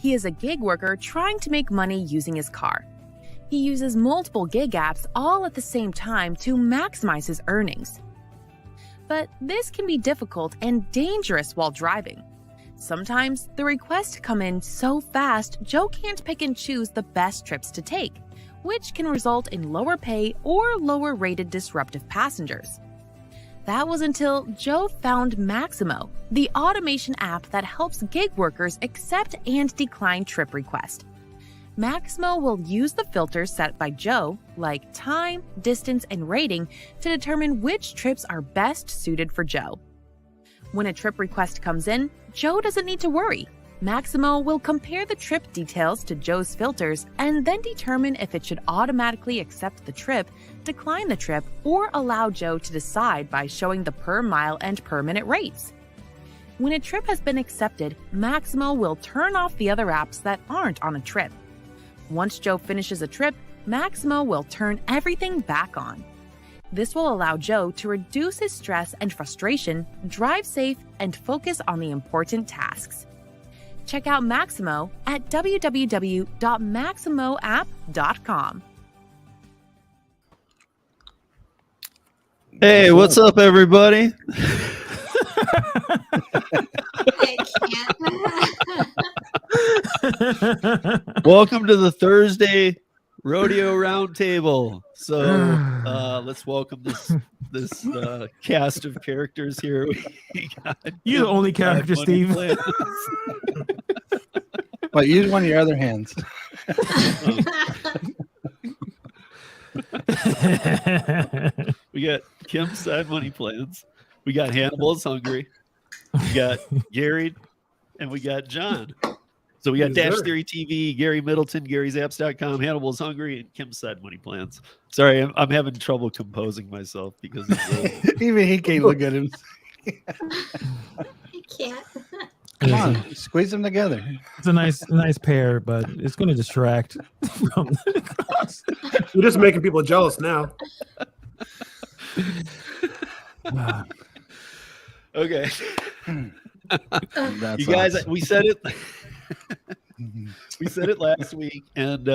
He is a gig worker trying to make money using his car. He uses multiple gig apps all at the same time to maximize his earnings. But this can be difficult and dangerous while driving. Sometimes the requests come in so fast Joe can't pick and choose the best trips to take, which can result in lower pay or lower rated disruptive passengers. That was until Joe found Maximo, the automation app that helps gig workers accept and decline trip requests. Maximo will use the filters set by Joe, like time, distance, and rating, to determine which trips are best suited for Joe. When a trip request comes in, Joe doesn't need to worry. Maximo will compare the trip details to Joe's filters and then determine if it should automatically accept the trip, decline the trip, or allow Joe to decide by showing the per mile and per minute rates. When a trip has been accepted, Maximo will turn off the other apps that aren't on a trip. Once Joe finishes a trip, Maximo will turn everything back on. This will allow Joe to reduce his stress and frustration, drive safe, and focus on the important tasks. Check out Maximo at www.maximoapp.com. Hey, what's up, everybody? I can't. Welcome to the Thursday Rodeo Roundtable. So let's welcome this cast of characters here. You're the only character, Steve. Well, use one of your other hands. We got Kim's Side Money Plans. We got Hannibal's Hungry. We got Gary, and we got John. So we got Dash Theory TV, Gary Middleton, Gary'sApps.com, Hannibal's Hungry, and Kim's Side Money Plans. Sorry, I'm having trouble composing myself because even he can't look at him. I can't. Come on, squeeze them together. It's a nice pair, but it's going to distract from You're just making people jealous now. Okay. That's You guys, awesome. we said it. We said it last week, and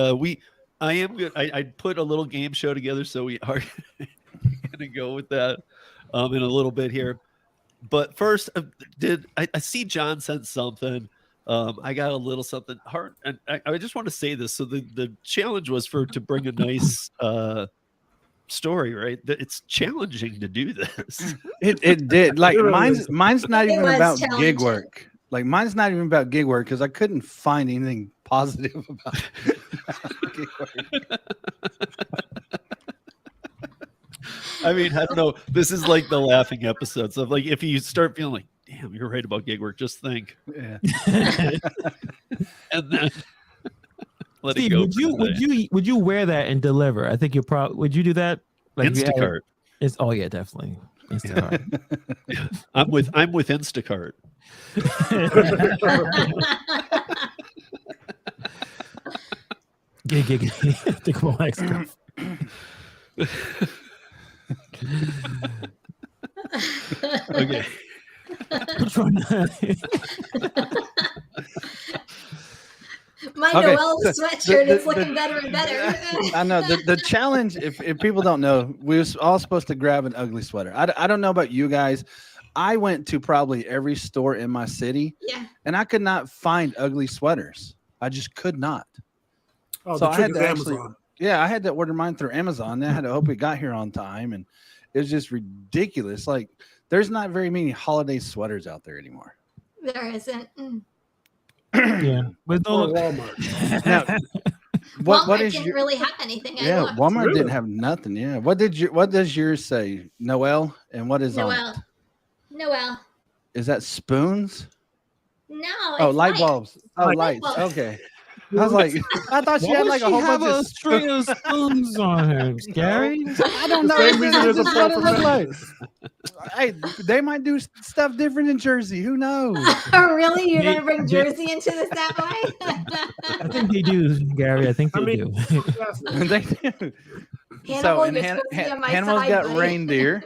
I am good. I put a little game show together, so we are gonna go with that in a little bit here. But first, I see John sent something? I got a little something hard, and I just want to say this. So the challenge was to bring a nice story, right? It's challenging to do this. It did. Like mine's not even was about gig challenging. work. Like mine's not even about gig work because I couldn't find anything positive about gig work. I mean, I don't know. This is like the laughing episode. So like if you start feeling like, damn, you're right about gig work, just think. Yeah. And then let Steve, it go. would you wear that and deliver? I think you probably would. You do that? Like if you had- Instacart. Oh yeah, definitely. Instacart. Yeah. I'm with Instacart. Gig. Think about Mexico. Okay. Which one? My Okay, Noel so sweatshirt the- is looking better and better. I know the challenge. If people don't know, we was all supposed to grab an ugly sweater. I don't know about you guys. I went to probably every store in my city, Yeah. and I could not find ugly sweaters. I just could not. Oh, So the I trick had is to actually- Amazon. Yeah, I had to order mine through Amazon. Then I had to hope it got here on time, and it was just ridiculous. Like, there's not very many holiday sweaters out there anymore. There isn't. Yeah, with Or no. Walmart. Now, what Walmart is didn't your? really have anything. I Yeah, looked. Walmart Really? didn't have nothing. Yeah, what does yours say, Noel? And what is on Noel. it? Noel. Is that spoons? No. Oh, it's light lights. bulbs. Oh, Light lights. bulbs. Okay. I was like, I thought she Why had would like a she whole have bunch a of string of spoons on her, Gary? I don't know. Same reason This as a is what it purple looked bag. like. Hey, they might do stuff different in Jersey. Who knows? Oh, really? You're Yeah, going to bring yeah. Jersey into this that way? I think they do, Gary. I think they do. They do. Hannibal, So, and you're supposed to be on my Hannibal's side, got buddy. reindeer.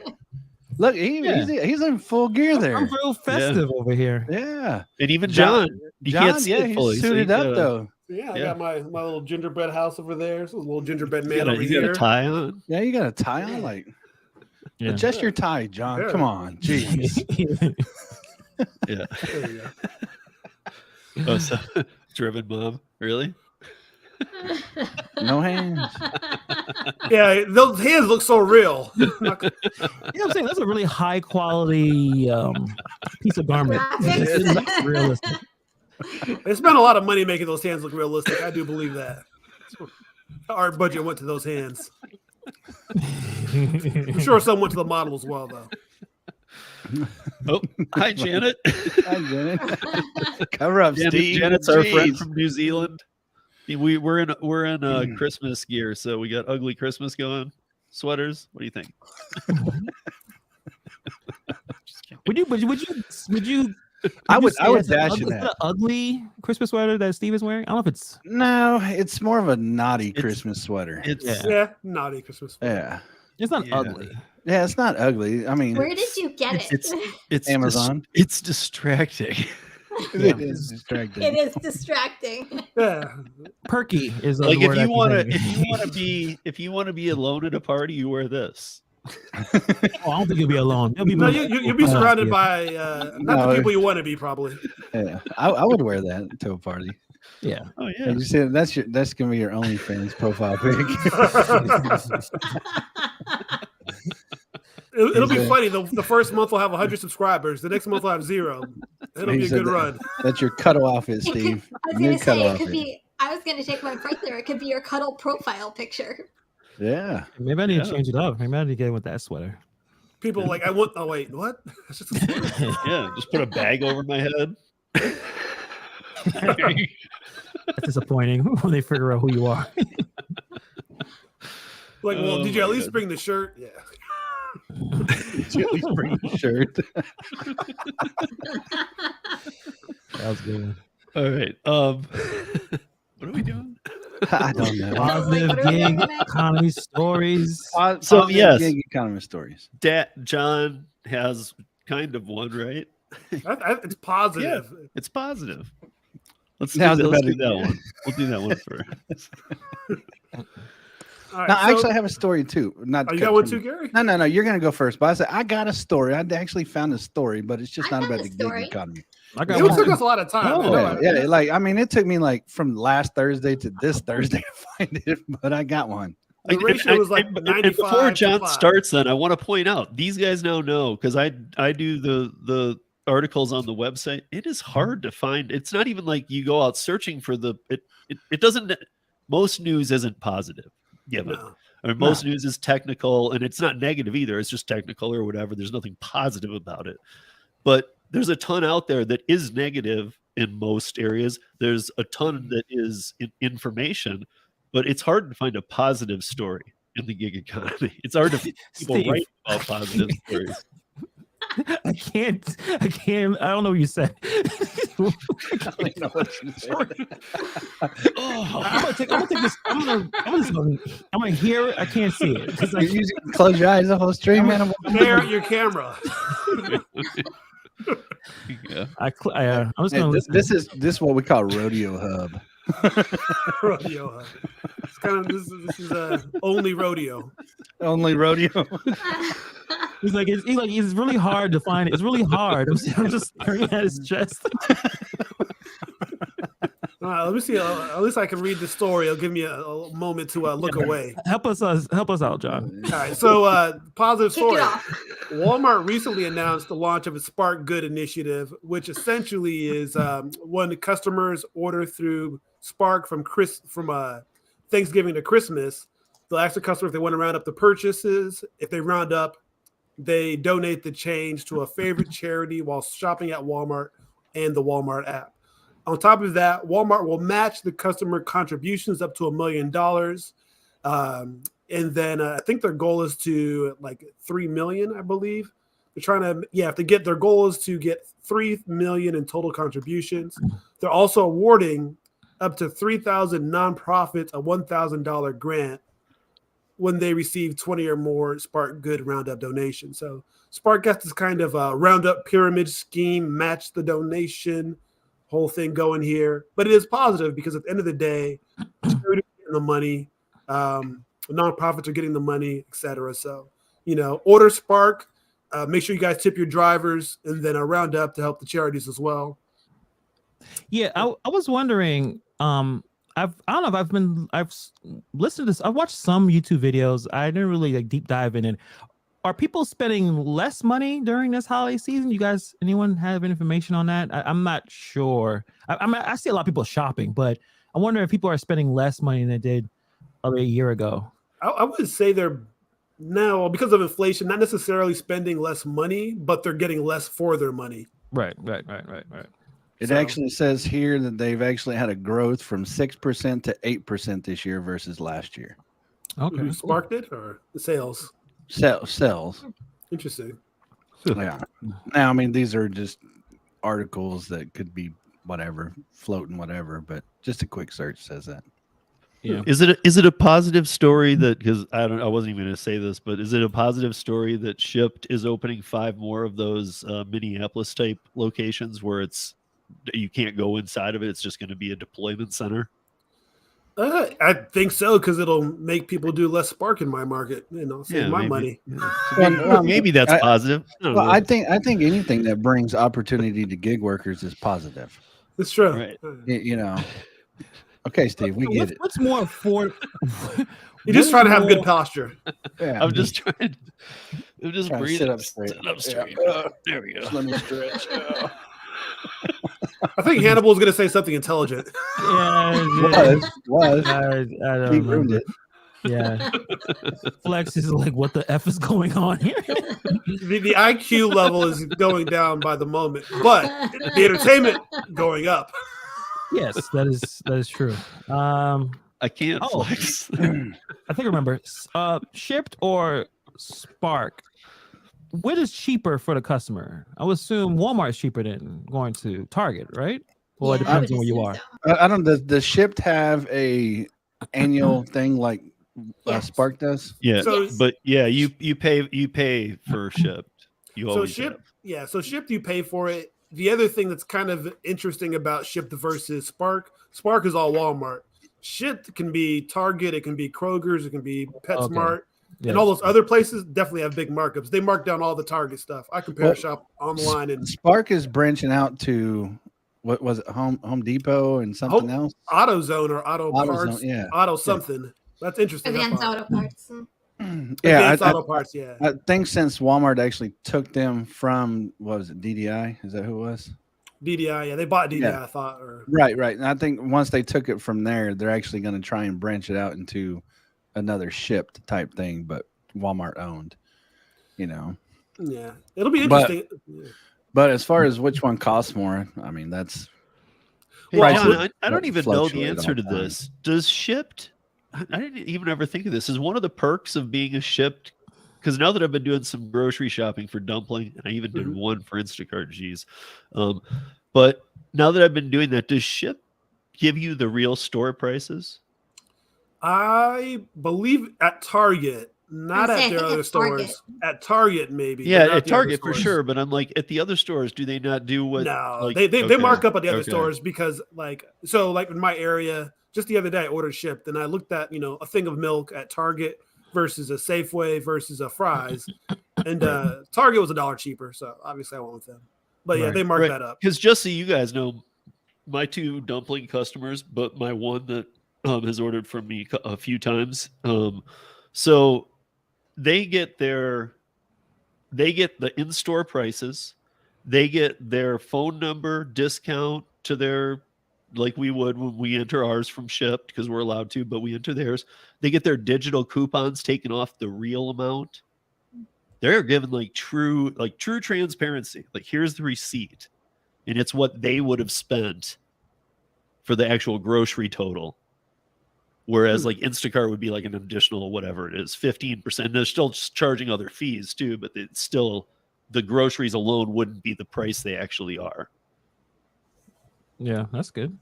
Look, Yeah. he's in full gear there. I'm real festive over here. Yeah. And even John, you John, can't see it he's fully. so suited you up gotta- though. Yeah, I Yeah. got my little gingerbread house over there. So a little gingerbread You man got over a here. tie on. Yeah, you got a tie on, like Yeah. adjust your tie, John. Yeah. Come on, jeez. Yeah. There you go. Oh, so driven mom. Really? No hands. Yeah, those hands look so real. You know what I'm saying? That's a really high quality piece of garment. Graphics. It looks realistic. They spent a lot of money making those hands look realistic. I do believe that. Our budget went to those hands. I'm sure some went to the model as well, though. Oh, hi, Janet. Hi, Janet. Cover up, Steve. Janet's our friend Jeez. from New Zealand. We're in Christmas gear, so we got ugly Christmas going. Sweaters. What do you think? Would you? I would say it's an dash ugly- in is it that. an ugly Christmas sweater that Steve is wearing? I don't know if it's. No, it's more of a naughty It's- Christmas sweater. It's Yeah. Yeah, naughty Christmas. Yeah. It's not Yeah. ugly. Yeah, it's not ugly. I mean, Where did you get it? it's Amazon. It's distracting. it is distracting. It is distracting. Yeah. Perky is a Like word if I you can want to, say. if you want to be alone at a party, you wear this. Oh, I don't think you'll be alone. You'll be No, with- you'll be surrounded yeah. by not No. the people you want to be, probably. Yeah, I would wear that to a party. Yeah. Oh And yeah. you see, that's gonna be your OnlyFans profile pic. It'll be Exactly. funny. The first month will have 100 subscribers. The next month will have 0. It'll He be a said good that. run. That's your cuddle outfit, It could- Steve. I was New gonna say cuddle it could outfit. be. I was gonna take one further. It could be your cuddle profile picture. Yeah. Maybe I need Yeah. to change it up. Maybe I need to get with that sweater. People like, I want. Oh wait, what? That's just a sweater. Yeah. Just put a bag over my head. That's disappointing when they figure out who you are. Like, well, Oh did you at my least God. bring the shirt? Yeah. Did you at least bring your shirt? That was good. All right. What are we doing? I don't know. Positive What are we gig looking at? economy stories. So, Positive yes. gig economy stories. John has kind of one, right? It's positive. It's positive. Let's Now do the that better- one. We'll do that one first. All right, Now, so- actually, I have a story too. Not Oh, you cut got one from- too, Gary? No. You're gonna go first. But I said I got a story. I actually found a story, but it's just I not found about a the gig story. economy. I got It one. took us a lot of time. I know. Oh, yeah. Like I mean, it took me like from last Thursday to this Thursday to find it, but I got one. The ratio was like and 95 before to John 5. starts, then I want to point out these guys now know because I do the articles on the website. It is hard to find. It's not even like you go out searching for it doesn't. Most news isn't positive. Given. No. I mean, most news is technical, and it's not negative either. It's just technical or whatever. There's nothing positive about it. But there's a ton out there that is negative in most areas. There's a ton that is information, but it's hard to find a positive story in the gig economy. It's hard to find people Steve. write about positive stories. I can't. I don't know what you said. I don't know what you said. I'm gonna take this. I'm gonna hear it. I can't see it. 'Cause You're using close your eyes the whole stream, man. Stare at your camera. Yeah. I'm just Hey, gonna this, listen. this is what we call Rodeo Hub. Rodeo. It's kind of this is only rodeo. Only rodeo. He's like, it's really hard to find it. It's really hard. I'm just staring at his chest. Let me see. At least I can read the story. It'll give me a moment to look away. Help us out, John. All right. So, positive Kick it story. off. Walmart recently announced the launch of its Spark Good initiative, which essentially is when customers order through Spark from Thanksgiving to Christmas, they'll ask the customer if they want to round up the purchases. If they round up, they donate the change to a favorite charity while shopping at Walmart and the Walmart app. On top of that, Walmart will match the customer contributions up to $1 million. And then I think their goal is to like 3 million, I believe. They're trying to, their goal is to get 3 million in total contributions. They're also awarding up to 3,000 nonprofits a $1,000 grant, when they receive 20 or more Spark Good Roundup donations. So Spark got this kind of Roundup pyramid scheme, match the donation, whole thing going here. But it is positive because at the end of the day, charities are getting the money, nonprofits are getting the money, etc. So, order Spark. Make sure you guys tip your drivers, and then a Roundup to help the charities as well. Yeah, I was wondering. I don't know if I've listened to this. I've watched some YouTube videos. I didn't really deep dive in it. Are people spending less money during this holiday season? You guys, anyone have any information on that? I'm not sure. I see a lot of people shopping, but I wonder if people are spending less money than they did a year ago. I would say they're now, because of inflation, not necessarily spending less money, but they're getting less for their money. Right. It actually says here that they've actually had a growth from 6% to 8% this year versus last year. Okay. Who sparked it or the sales? Sales. Interesting. Yeah. Now, I mean, these are just articles that could be whatever, floating whatever, but just a quick search says that. Yeah. Is it a positive story that, because I wasn't even going to say this, but is it a positive story that Shipt is opening 5 more of those Minneapolis type locations where you can't go inside of it? It's just going to be a deployment center. I think so, because it'll make people do less Spark in my market. Save my money. Yeah. Well, maybe that's positive. I think anything that brings opportunity to gig workers is positive. It's true. Right. Okay, Steve, we get it. What's more for? You're just trying to have good posture. Yeah, I'm just trying. I'm just trying to breathing. sit up straight. Sitting up straight. There we go. Just let me stretch. I think Hannibal was going to say something intelligent. Yeah, was. I don't He ruined remember. it. Yeah. Flex is like, what the F is going on here? The IQ level is going down by the moment, but the entertainment going up. Yes, that is true. I can't flex. I think I remember. Shipped or Spark? What is cheaper for the customer? I would assume Walmart is cheaper than going to Target, right? Well, it depends on where you are. I don't. Does Shipt have a annual thing like Spark does? Yeah, So- but yeah, you pay for Shipt. You So always Shipt, so Shipt, you pay for it. The other thing that's kind of interesting about Shipt versus Spark is all Walmart. Shipt can be Target, it can be Kroger's, it can be PetSmart, and all those other places definitely have big markups. They mark down all the Target stuff. I compare shop online, and Spark is branching out to what was it, Home Depot and something else? AutoZone or Auto Parts, yeah. Auto something. That's interesting. Advanced Auto Parts. Advanced Auto Parts, yeah. I think since Walmart actually took them from, what was it, DDI? Is that who it was? DDI, yeah, they bought DDI, Yeah. I thought. Or Right. And I think once they took it from there, they're actually going to try and branch it out into another Shipt type thing, but Walmart owned, yeah, it'll be interesting. But as far as which one costs more, I mean, that's. Hey, Right, John, so I don't even know the fluctuate answer all to the time. this. Does Shipt? I didn't even ever think of this. Is one of the perks of being a Shipt? Because now that I've been doing some grocery shopping for Dumpling, and I even did one for Instacart, geez. But now that I've been doing that, does Shipt give you the real store prices? I believe at Target, not I was at saying, I their think other at Target. stores. At Target, maybe. but Yeah, not at the other Target for stores. sure. But I'm like, at the other stores, do they not do what? No, like, they mark up at the other okay. stores because like in my area, just the other day I ordered Shipt and I looked at a thing of milk at Target versus a Safeway versus a Fry's, and Target was $1 cheaper, so obviously I went with them. But yeah, they marked that up. Because just so you guys know, my 2 Dumpling customers, but my one that has ordered from me a few times, so they get the in-store prices, they get their phone number discount to their, like we would when we enter ours from Shipt because we're allowed to, but we enter theirs. They get their digital coupons taken off the real amount. They're given like true transparency. Like, here's the receipt, and it's what they would have spent for the actual grocery total. Whereas like Instacart would be like an additional, whatever it is, 15%. They're still just charging other fees too, but it's still, the groceries alone wouldn't be the price they actually are. Yeah, that's good.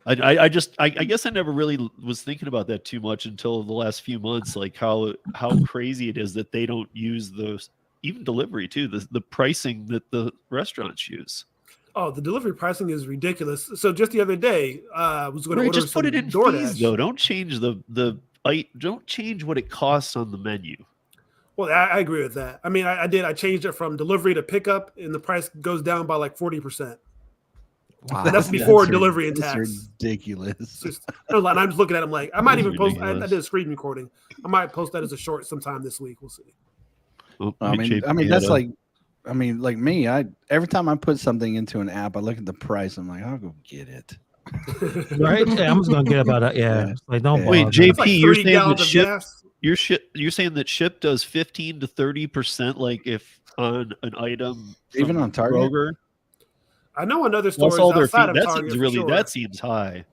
I guess I never really was thinking about that too much until the last few months, like how crazy it is that they don't use those, even delivery too, the pricing that the restaurants use. Oh, the delivery pricing is ridiculous. So just the other day, I was going to Right, order just put some it in DoorDash. fees though. Don't change don't change what it costs on the menu. Well, I agree with that. I mean, I did. I changed it from delivery to pickup, and the price goes down by like 40%. Wow, That's before delivery and tax. Ridiculous. It's just, no, and I'm just looking at them like I might That's even post. I ridiculous. did a screen recording. I might post that as a short sometime this week. We'll see. Well, I mean, that's like, like me. Every time I put something into an app, I look at the price. I'm like, I'll go get it. Right? Yeah, I'm just gonna get about it. Yeah. It's like don't Wait, bother. JP, It's like you're 3 saying gallons that of ship, gas. you're saying that ship does 15 to 30%, like if on an item, Even from on Target? Kroger? I know another Plus stores all their outside fees. of That Target. seems for really sure. that seems high.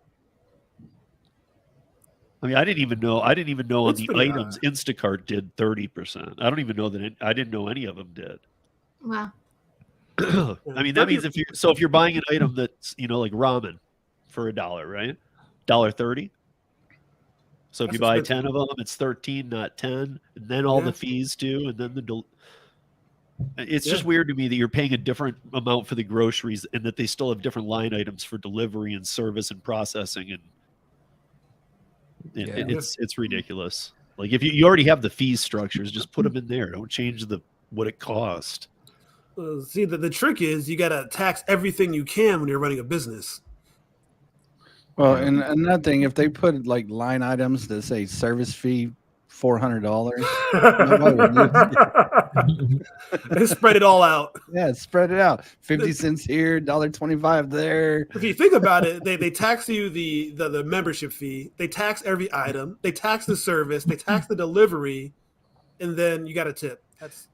I mean, I didn't even know on It's the pretty items high. Instacart did 30%. I don't even know that I didn't know any of them did. Wow. I mean, that means if you're buying an item that's, like ramen for $1, right? $1.30. So if That's you buy expensive. 10 of them, it's 13, not 10, and then all Yeah. the fees too, and then it's just Yeah. weird to me that you're paying a different amount for the groceries and that they still have different line items for delivery and service and processing, and Yeah. it's ridiculous. Like if you already have the fee structures, just put them in there. Don't change what it cost. See, the trick is you got to tax everything you can when you're running a business. Well, and another thing, if they put like line items that say service fee $400, They spread it all out. yeah, spread it out. 50 cents here, $1.25 there. If you think about it, they tax you the membership fee. They tax every item. They tax the service. They tax the delivery, and then you got a tip. That's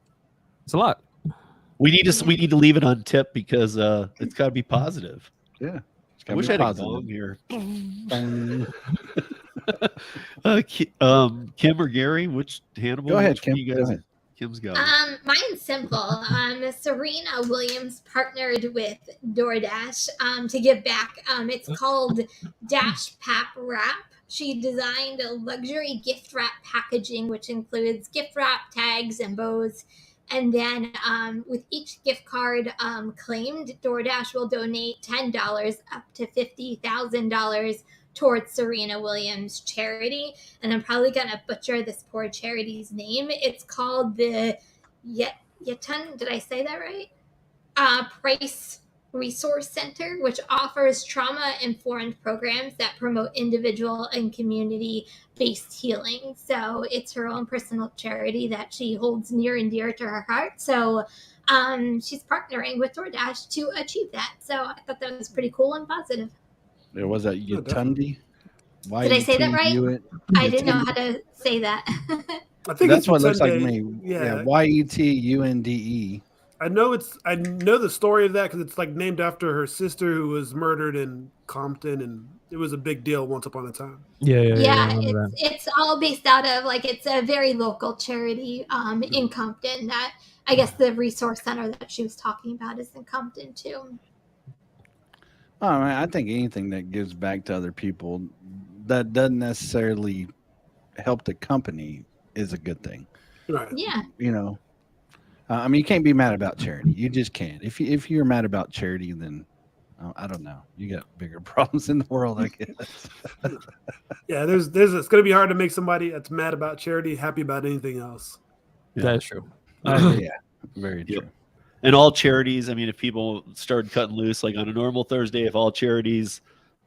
It's a lot. We need to leave it on tip because it's got to be positive. Yeah. I wish I had a gong here. Kim or Gary, which Hannibal? Go ahead, which one Kim. you Go guys? ahead. Kim's got. Mine's simple. Serena Williams partnered with DoorDash to give back. It's called Dash Pap Wrap. She designed a luxury gift wrap packaging, which includes gift wrap, tags, and bows. And then with each gift card claimed, DoorDash will donate $10 up to $50,000 towards Serena Williams charity. And I'm probably going to butcher this poor charity's name. It's called the Yetun, did I say that right? Price Resource Center, which offers trauma-informed programs that promote individual and community-based healing. So it's her own personal charity that she holds near and dear to her heart. So she's partnering with DoorDash to achieve that. So I thought that was pretty cool and positive. There was that Yetundi. Did I say that right? I didn't know how to say that. I think That's it's what it looks like to Sunday. me. Yeah. Yetunde. I know the story of that because it's like named after her sister who was murdered in Compton, and it was a big deal once upon a time. Yeah. Yeah, it's all based out of it's a very local charity in Compton. That I guess the resource center that she was talking about is in Compton too. Oh, man, I think anything that gives back to other people that doesn't necessarily help the company is a good thing. Right. Yeah. I mean, you can't be mad about charity. You just can't. If you're mad about charity, then I don't know. You got bigger problems in the world, I guess. Yeah, there's it's going to be hard to make somebody that's mad about charity happy about anything else. Yeah. That is true. Yeah, very true. Yep. And all charities, I mean, if people started cutting loose, like on a normal Thursday, if all charities,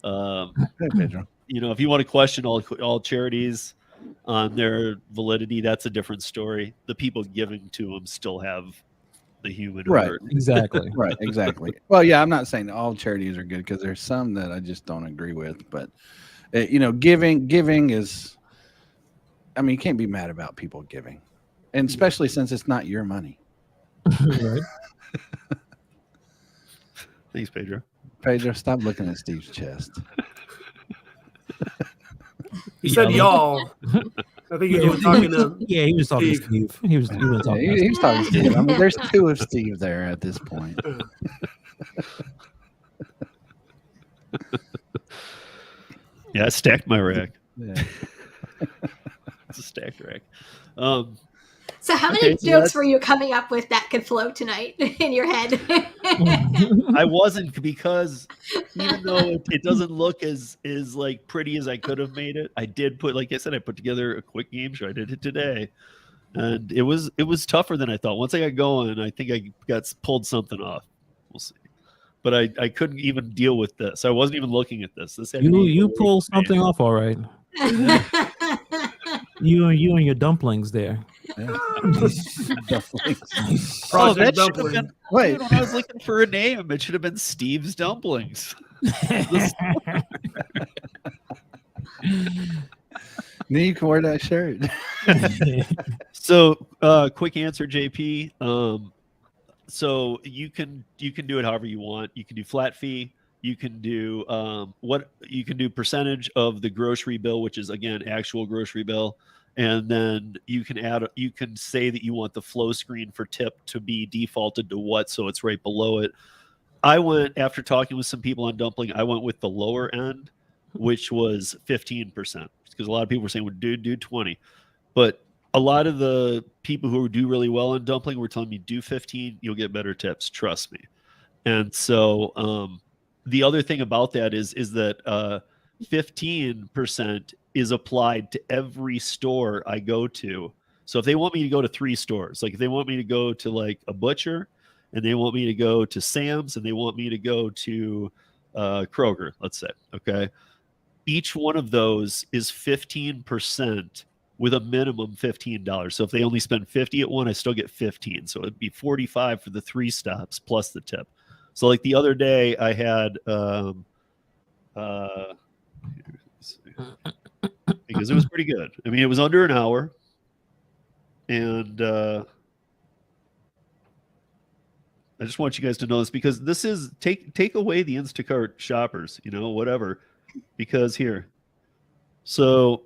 Hey, Pedro. if you want to question all charities on their validity, that's a different story. The people giving to them still have the human Right. heart. Exactly. Right, exactly. Well, yeah, I'm not saying all charities are good because there's some that I just don't agree with. But giving is, I mean, you can't be mad about people giving, and especially since it's not your money. Right. Thanks, Pedro. Pedro, stop looking at Steve's chest. He said y'all. I think he was talking to Yeah, he was talking Steve. to Steve. He was Yeah, talking. he's talking to Steve. I mean, there's two of Steve there at this point. Yeah, I stacked my rack. Yeah. It's a stacked rack. So how many Okay, so jokes were you coming up with that could float tonight in your head? I wasn't, because even though it doesn't look as like pretty as I could have made it, I did put, like I said, I put together a quick game show. I did it today, and it was tougher than I thought. Once I got going, I think I got pulled something off. We'll see. But I couldn't even deal with this. I wasn't even looking at this. This had to be You pull something off, all right. You and your dumplings there. Yeah. Project that should have Dumpling. been. Wait. Dude, when I was looking for a name, it should have been Steve's Dumplings. Then you can wear that shirt. So, quick answer, JP. So you can do it however you want. You can do flat fee. You can do percentage of the grocery bill, which is again actual grocery bill, and then you can say that you want the flow screen for tip to be defaulted to what, so it's right below it. I went, after talking with some people on Dumpling, I went with the lower end, which was 15%, because a lot of people were saying, well, do 20, but a lot of the people who do really well in Dumpling were telling me, do 15, you'll get better tips, trust me. And so the other thing about that is that 15% is applied to every store I go to. So if they want me to go to 3 stores, like if they want me to go to like a butcher, and they want me to go to Sam's, and they want me to go to Kroger, let's say, okay, each one of those is 15% with a minimum $15. So if they only spend 50 at one, I still get 15. So it'd be 45 for the 3 stops plus the tip. So like the other day I had, because it was pretty good. I mean, it was under an hour, and I just want you guys to know this, because this is take away the Instacart shoppers, whatever, because here, so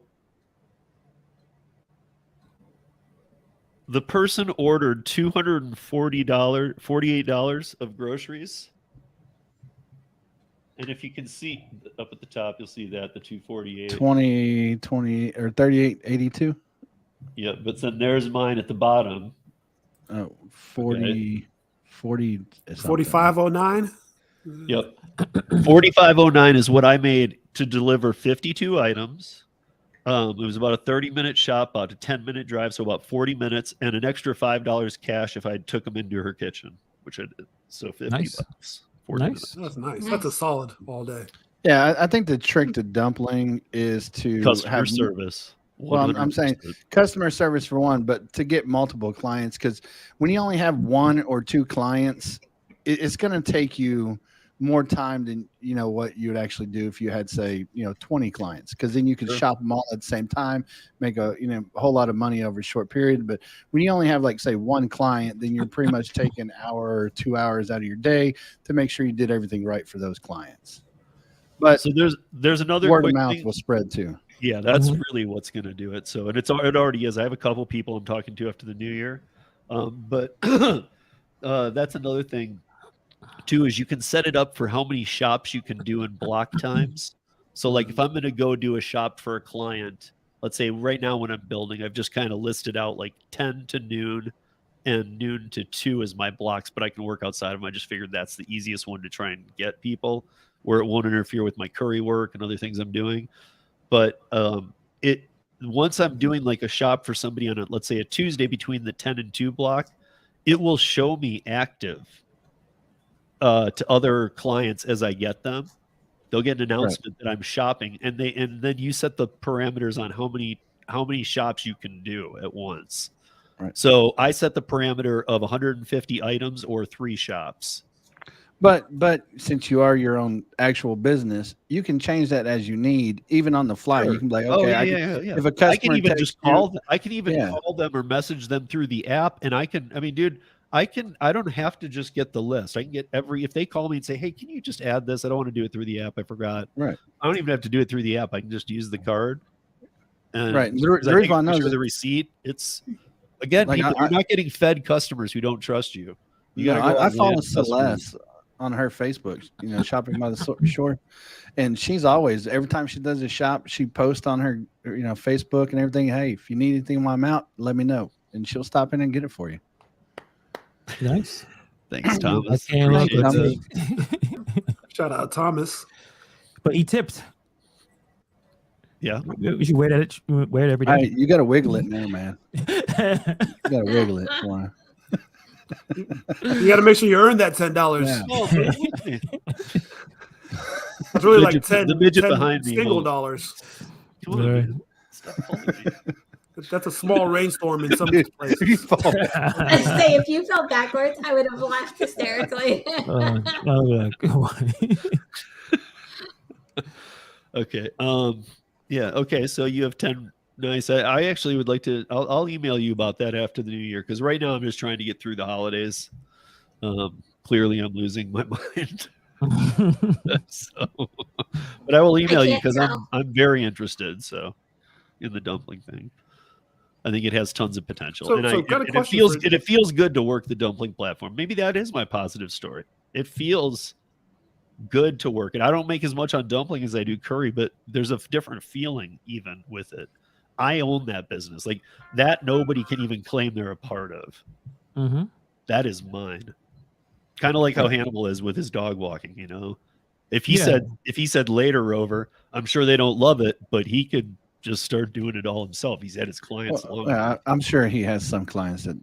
the person ordered $248 of groceries. And if you can see up at the top, you'll see that the 248, 20 or 38.82. Yeah, but then there's mine at the bottom. Oh, 40 4509. Yep. 4509 is what I made to deliver 52 items. It was about a 30-minute shop, about a 10-minute drive, so about 40 minutes, and an extra $5 cash if I took them into her kitchen, which I did. So $50. Nice. 40 minutes. That's nice. That's a solid all day. Yeah, I think the trick to Dumpling is to Customer have service. Well, I'm saying 100%. customer service for one, but to get multiple clients, because when you only have 1 or 2 clients, it's going to take you more time than what you would actually do if you had, say, 20 clients, because then you could shop them all at the same time, make a whole lot of money over a short period. But when you only have, like, say, 1 client, then you're pretty much taking an hour or 2 hours out of your day to make sure you did everything right for those clients. But so there's another word of quick mouth thing. will spread too. Yeah, that's really what's going to do it. So, and it already is. I have a couple people I'm talking to after the new year, but that's another thing too, is you can set it up for how many shops you can do in block times. So, like if I'm going to go do a shop for a client, let's say right now when I'm building, I've just kind of listed out like 10 to noon and noon to 2 as my blocks, but I can work outside of them. I just figured that's the easiest one to try and get people, where it won't interfere with my curry work and other things I'm doing. But once I'm doing like a shop for somebody on let's say a Tuesday between the 10 and 2 block, it will show me active to other clients as I get them. They'll get an announcement that I'm shopping, and then you set the parameters on how many shops you can do at once. Right. So I set the parameter of 150 items or 3 shops. But since you are your own actual business, you can change that as you need, even on the fly. Sure. You can be like, okay, Yeah. If a customer I can even just call them. I can even Yeah. call them or message them through the app, and I mean, dude, I don't have to just get the list. I can get if they call me and say, hey, can you just add this? I don't want to do it through the app. I forgot. Right. I don't even have to do it through the app. I can just use the card. And Right. The reason I know the receipt. It's again, Like, people, you're not getting fed customers who don't trust you. You I gotta go follow online. Celeste on her Facebook, shopping by the shore. And she's always, every time she does a shop, she posts on her, Facebook and everything. Hey, if you need anything while I'm out, let me know. And she'll stop in and get it for you. Nice. Thanks, Thomas. I can't look Appreciate at that. Shout out Thomas. But he tipped. Yeah. You should wear it every day. You got to wiggle it now, man. You got to wiggle it for him. You got to make sure you earn that $10. Yeah. It's really Midget- like 10, the midget 10 behind me single won't. dollars. Come on, man. Stop pulling me. That's a small rainstorm in some Dude, places. you fall. I say, if you fell backwards, I would have laughed hysterically. Okay. Yeah. Okay. So you have 10. Nice. I actually would like to. I'll email you about that after the new year, because right now I'm just trying to get through the holidays. Clearly, I'm losing my mind. So, but I will email you can't because tell. I'm very interested. So, in the dumpling thing, I think it has tons of potential, So- and, so got a it question feels for- it feels good to work the dumpling platform. Maybe that is my positive story. It feels good to work, and I don't make as much on dumpling as I do curry, but there's a different feeling even with it. I own that business, like that. Nobody can even claim they're a part of. Mm-hmm. That is mine. Kind of like how Hannibal is with his dog walking, If he said later, Rover, I'm sure they don't love it, but he could just start doing it all himself. He's had his clients long enough. I'm sure he has some clients that,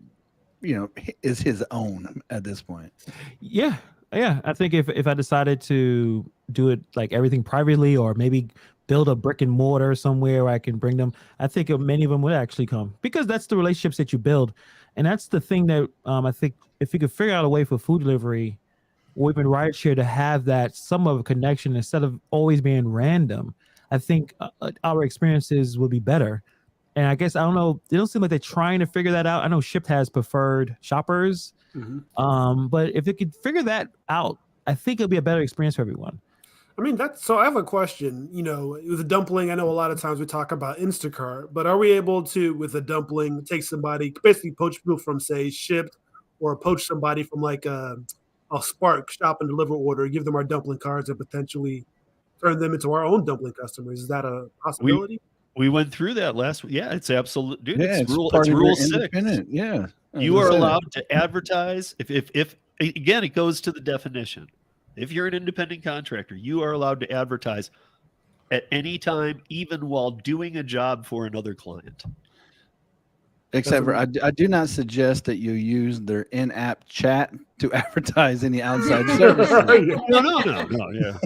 is his own at this point. Yeah. I think if I decided to do it like everything privately, or maybe build a brick and mortar somewhere where I can bring them, I think many of them would actually come, because that's the relationships that you build. And that's the thing that I think if you could figure out a way for food delivery or even rideshare to have that some of a connection instead of always being random, I think our experiences would be better. And I guess, I don't know, they don't seem like they're trying to figure that out. I know Shipt has preferred shoppers, but if they could figure that out, I think it'll be a better experience for everyone. I mean, so I have a question. With a dumpling, I know a lot of times we talk about Instacart, but are we able to, with a dumpling, take somebody, basically poach people from, say, Shipt, or poach somebody from like a Spark shop and deliver order, give them our dumpling cards, and potentially turn them into our own dumpling customers? Is that a possibility? We went through that last week. Yeah, it's absolute, dude. Yeah, it's rule part of your 6. independent. Yeah. You are allowed to advertise if again, it goes to the definition. If you're an independent contractor, you are allowed to advertise at any time, even while doing a job for another client. Except for, I do not suggest that you use their in-app chat to advertise any outside services. No. Yeah.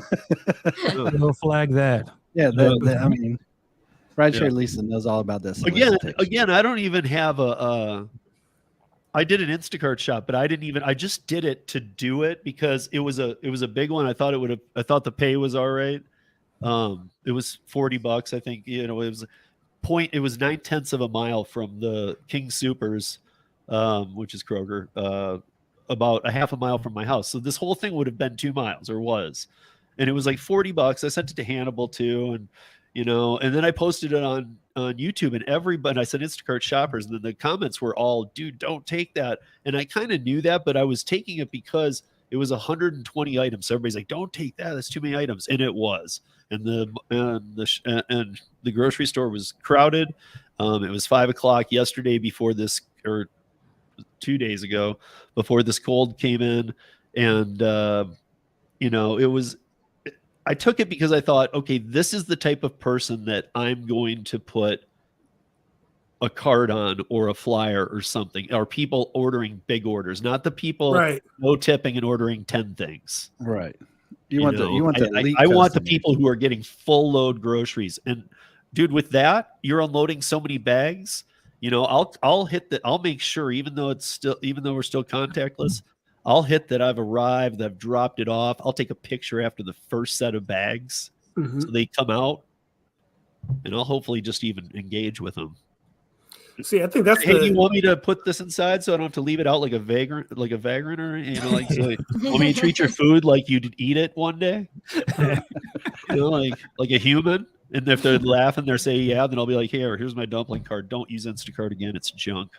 We'll flag that. Yeah, I mean, Rideshare Lisa knows all about this. Again, I don't even have I did an Instacart shop, but I just did it to do it because it was a big one. I thought the pay was all right. It was $40, I think. It was 9/10 of a mile from the King Supers, which is Kroger, about a half a mile from my house. So this whole thing would have been 2 miles, or was, and it was like $40. I sent it to Hannibal too, and and then I posted it on YouTube, and everybody, I said Instacart shoppers, and then the comments were all, dude, don't take that. And I kind of knew that, but I was taking it because it was 120 items. So everybody's like, don't take that. That's too many items. And it was. And the grocery store was crowded. It was 5:00 yesterday before this, or 2 days ago, before this cold came in. And, I took it because I thought, okay, this is the type of person that I'm going to put a card on, or a flyer or something, or people ordering big orders, not the people no tipping and ordering 10 things. Right. You want the elite I want the customers. people who are getting full load groceries. And dude, with that, you're unloading so many bags. I'll make sure, even though we're still contactless, I'll hit that I've arrived, that I've dropped it off. I'll take a picture after the first set of bags, so they come out, and I'll hopefully just even engage with them. See, I think that's Hey, you want me to put this inside so I don't have to leave it out like a vagrant, or so want me to treat your food like you'd eat it one day, like a human? And if they're laughing, they're saying, yeah, then I'll be like, here's my dumpling card. Don't use Instacart again. It's junk.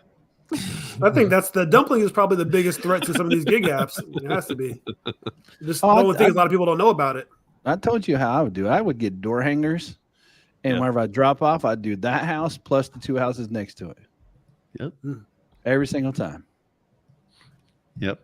I think that's the dumpling is probably the biggest threat to some of these gig apps. It has to be. Just the only thing is a lot of people don't know about it. I told you how I would do it. I would get door hangers, and whenever I drop off, I'd do that house plus the 2 houses next to it. Yep. Every single time. Yep.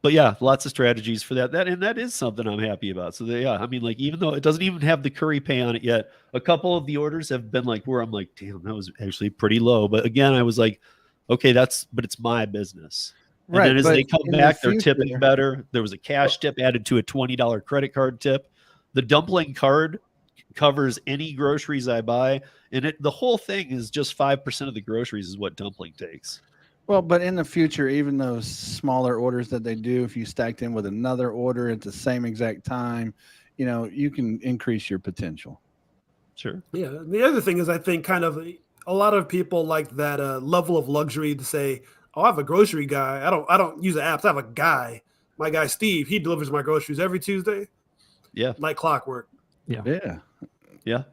But yeah, lots of strategies for that. That is something I'm happy about. So I mean, like, even though it doesn't even have the curry pay on it yet, a couple of the orders have been like where I'm like, damn, that was actually pretty low. But again, I was like, okay, but it's my business. And Right. then as they come back, they're tipping better. There was a cash tip added to a $20 credit card tip. The dumpling card covers any groceries I buy, and the whole thing is just 5% of the groceries is what dumpling takes. Well, but in the future, even those smaller orders that they do, if you stacked in with another order at the same exact time, you can increase your potential. Sure. Yeah. The other thing is, I think kind of a lot of people like that level of luxury to say, oh, I have a grocery guy. I don't use the apps. I have a guy. My guy, Steve, he delivers my groceries every Tuesday. Yeah. Like clockwork. Yeah. Yeah.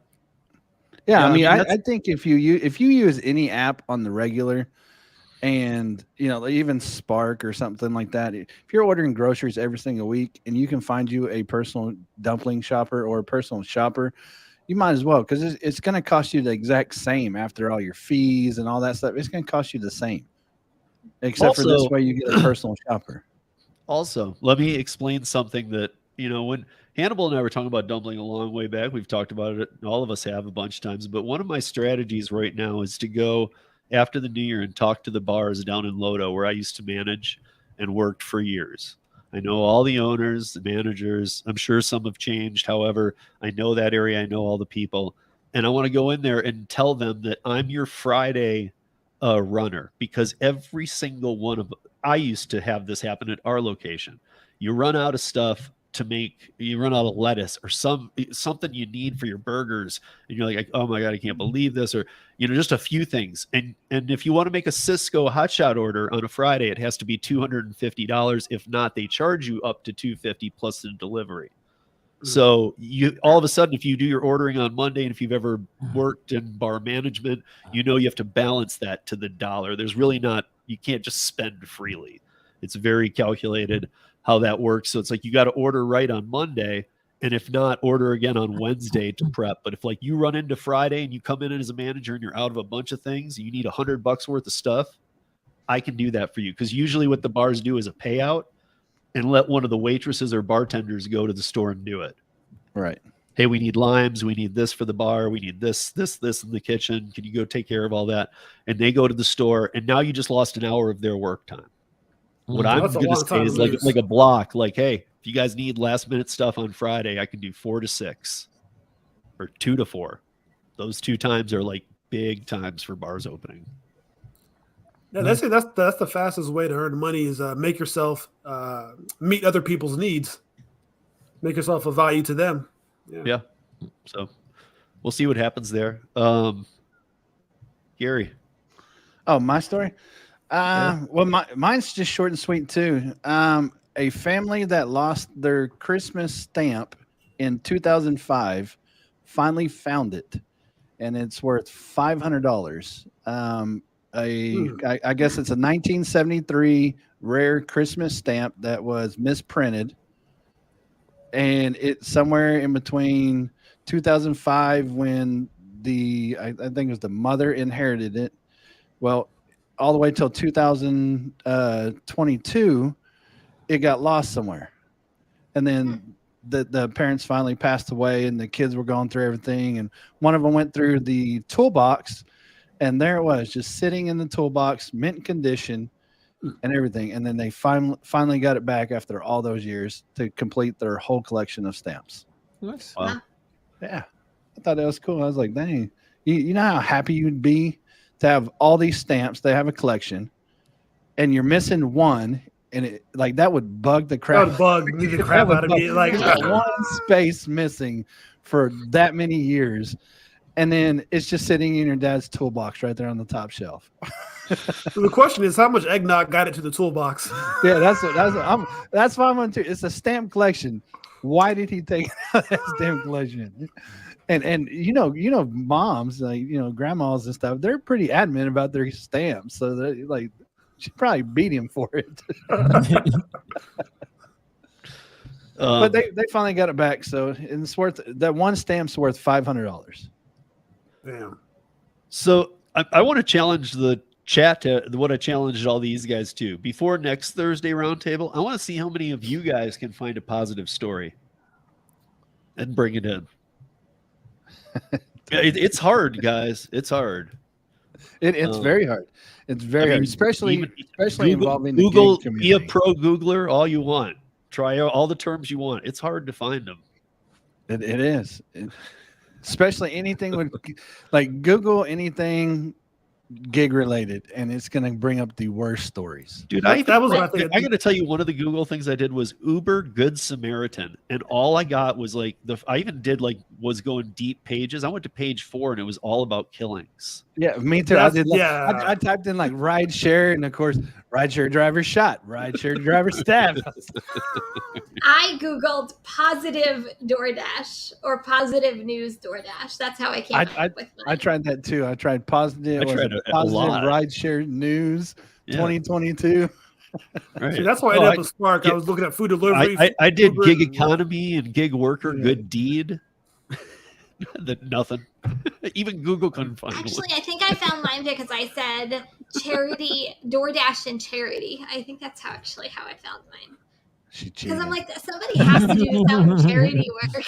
I mean, I think if you use any app on the regular, and even Spark or something like that, if you're ordering groceries every single week and you can find you a personal dumpling shopper or a personal shopper, you might as well, because it's going to cost you the exact same after all your fees and all that stuff. It's going to cost you the same, except for this way you get a personal shopper. Also, let me explain something that when Hannibal and I were talking about dumpling a long way back, we've talked about it, all of us have a bunch of times, but one of my strategies right now is to go after the new year and talk to the bars down in Lodo where I used to manage and worked for years. I know all the owners, the managers. I'm sure some have changed. However, I know that area. I know all the people. And I want to go in there and tell them that I'm your Friday runner, because every single one of I used to have this happen at our location. You run out of stuff you run out of lettuce or something you need for your burgers, and you're like, oh my God, I can't believe this, or just a few things. And if you want to make a Cisco hotshot order on a Friday, it has to be $250. If not, they charge you up to $250 plus the delivery. So you all of a sudden, if you do your ordering on Monday, and if you've ever worked in bar management, you have to balance that to the dollar. There's really you can't just spend freely. It's very calculated how that works. So it's like you got to order right on Monday, and if not, order again on Wednesday to prep. But if like you run into Friday and you come in as a manager and you're out of a bunch of things, you need $100 worth of stuff, I can do that for you. Because usually what the bars do is a payout and let one of the waitresses or bartenders go to the store and do it. Right. Hey, we need limes. We need this for the bar. We need this in the kitchen. Can you go take care of all that? And they go to the store, and now you just lost an hour of their work time. What I'm going to say is like a block, like, hey, if you guys need last minute stuff on Friday, I can do 4 to 6 or 2 to 4. Those 2 times are like big times for bars opening. Yeah, that's the fastest way to earn money is make yourself meet other people's needs, make yourself a value to them. Yeah. So we'll see what happens there. Gary. Oh, my story. Well, mine's just short and sweet too. A family that lost their Christmas stamp in 2005 finally found it, and it's worth $500. I guess it's a 1973 rare Christmas stamp that was misprinted, and it's somewhere in between 2005 when I think it was the mother inherited it. Well, all the way till 2022, it got lost somewhere. And then the parents finally passed away, and the kids were going through everything. And one of them went through the toolbox, and there it was, just sitting in the toolbox, mint condition and everything. And then they finally got it back after all those years to complete their whole collection of stamps. Nice. Wow. Yeah. I thought that was cool. I was like, dang, you know how happy you'd be to have all these stamps. They have a collection, and you're missing one, and it like that would bug the crap. That would bug me the crap out of me. Like one space missing for that many years, and then it's just sitting in your dad's toolbox right there on the top shelf. So the question is, how much eggnog got it to the toolbox? Yeah, that's why I'm going to. It's a stamp collection. Why did he take that damn collection? And moms, like grandmas and stuff, they're pretty adamant about their stamps. So they like she probably beat him for it. But they finally got it back. So it's worth that one stamp's worth $500. Damn. So I want to challenge the chat to what I challenged all these guys to. Before next Thursday roundtable, I want to see how many of you guys can find a positive story and bring it in. It's hard, guys. It's hard. It's very hard. It's very hard, especially involving the Google. gig Be a community. pro Googler all you want. Try out all the terms you want. It's hard to find them. It is. Especially anything with like Google anything gig related, and it's going to bring up the worst stories. Dude, That was what I think. I got to tell you, one of the Google things I did was Uber Good Samaritan, and all I got was like I even did was going deep pages. I went to page 4, and it was all about killings. Yeah, me too. I typed in like Rideshare, and of course, Rideshare driver shot, Rideshare driver stabbed. I Googled positive DoorDash or positive news DoorDash. That's how I came up with mine. I tried that too. I tried positive. A lot. Rideshare news 2022. Right. See, that's why I ended up with Spark. I was looking at food delivery. I did Uber, gig economy and gig worker, Yeah. good deed. Nothing. Even Google couldn't find one. Actually, I think I found mine because I said charity, DoorDash and charity. I think that's how I found mine. Because I'm like, somebody has to do some charity work.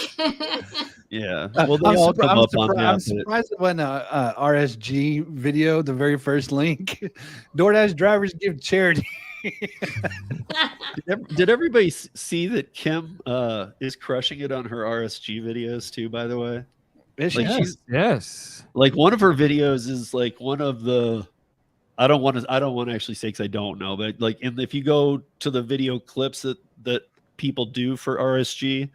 Yeah. Well, they all come up on that. I'm surprised it wasn't a RSG video, the very first link. DoorDash drivers give charity. Did everybody see that Kim is crushing it on her RSG videos too, by the way? Yes. Like one of her videos is like one of the I don't want to actually say because I don't know, but like if you go to the video clips that people do for RSG,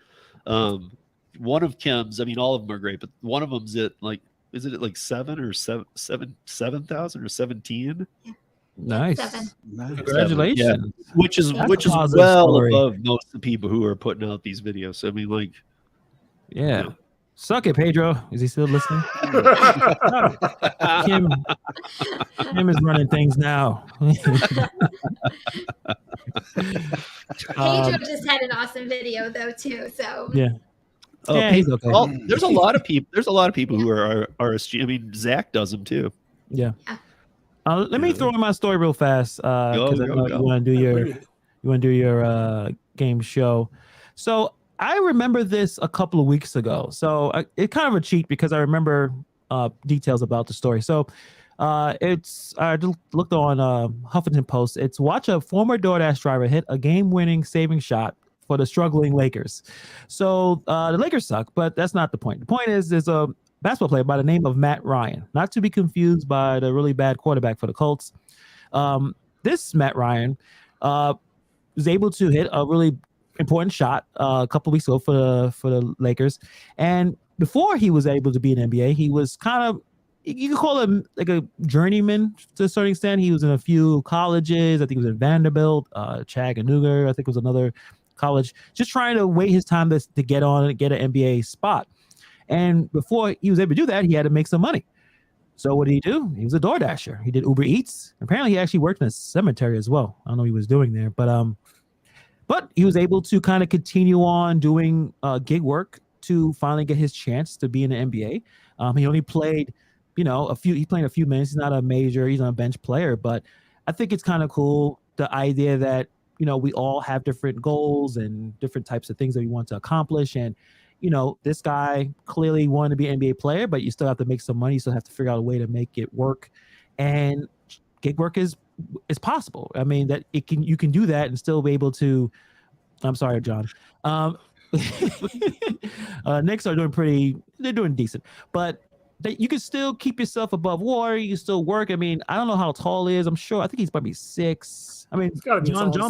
one of Kim's, I mean all of them are great, but one of them's at like is it at like 7,000 or 17? Yeah. Nice. 7. Congratulations. Yeah. Which is well story. above most of the people who are putting out these videos. So, I mean, like, Yeah. Suck it, Pedro. Is he still listening? Kim is running things now. Pedro just had an awesome video though too. So Yeah. Oh, Yeah, he's okay. There's a lot of people. There's a lot of people who are RSG. I mean, Zach does them too. Yeah. Let me throw in my story real fast because I know you want to do your game show. So I remember this a couple of weeks ago. So it's kind of a cheat because I remember details about the story. So I looked on Huffington Post. It's watch a former DoorDash driver hit a game-winning saving shot for the struggling Lakers. So the Lakers suck, but that's not the point. The point is there's a basketball player by the name of Matt Ryan, not to be confused by the really bad quarterback for the Colts. This Matt Ryan was able to hit a really important shot a couple of weeks ago for the Lakers. And before he was able to be an NBA, he was kind of, you could call him like a journeyman to a certain extent. He was in a few colleges. I think he was in Vanderbilt, Chattanooga, I think was another college, just trying to wait his time to get on and get an NBA spot. And before he was able to do that, he had to make some money. So what did he do? He was a DoorDasher. He did Uber Eats. Apparently, he actually worked in a cemetery as well. I don't know what he was doing there, but he was able to kind of continue on doing gig work to finally get his chance to be in the NBA. He only played, he played a few minutes. He's not a major, he's not a bench player, but I think it's kind of cool, the idea that, we all have different goals and different types of things that we want to accomplish. And, this guy clearly wanted to be an NBA player, but you still have to make some money. You still have to figure out a way to make it work. And gig work is possible. I mean, that you can do that and still be able to. I'm sorry, John. Knicks are they're doing decent, but you can still keep yourself above water. You can still work. I mean, I don't know how tall he is. I think he's probably 6. I mean, John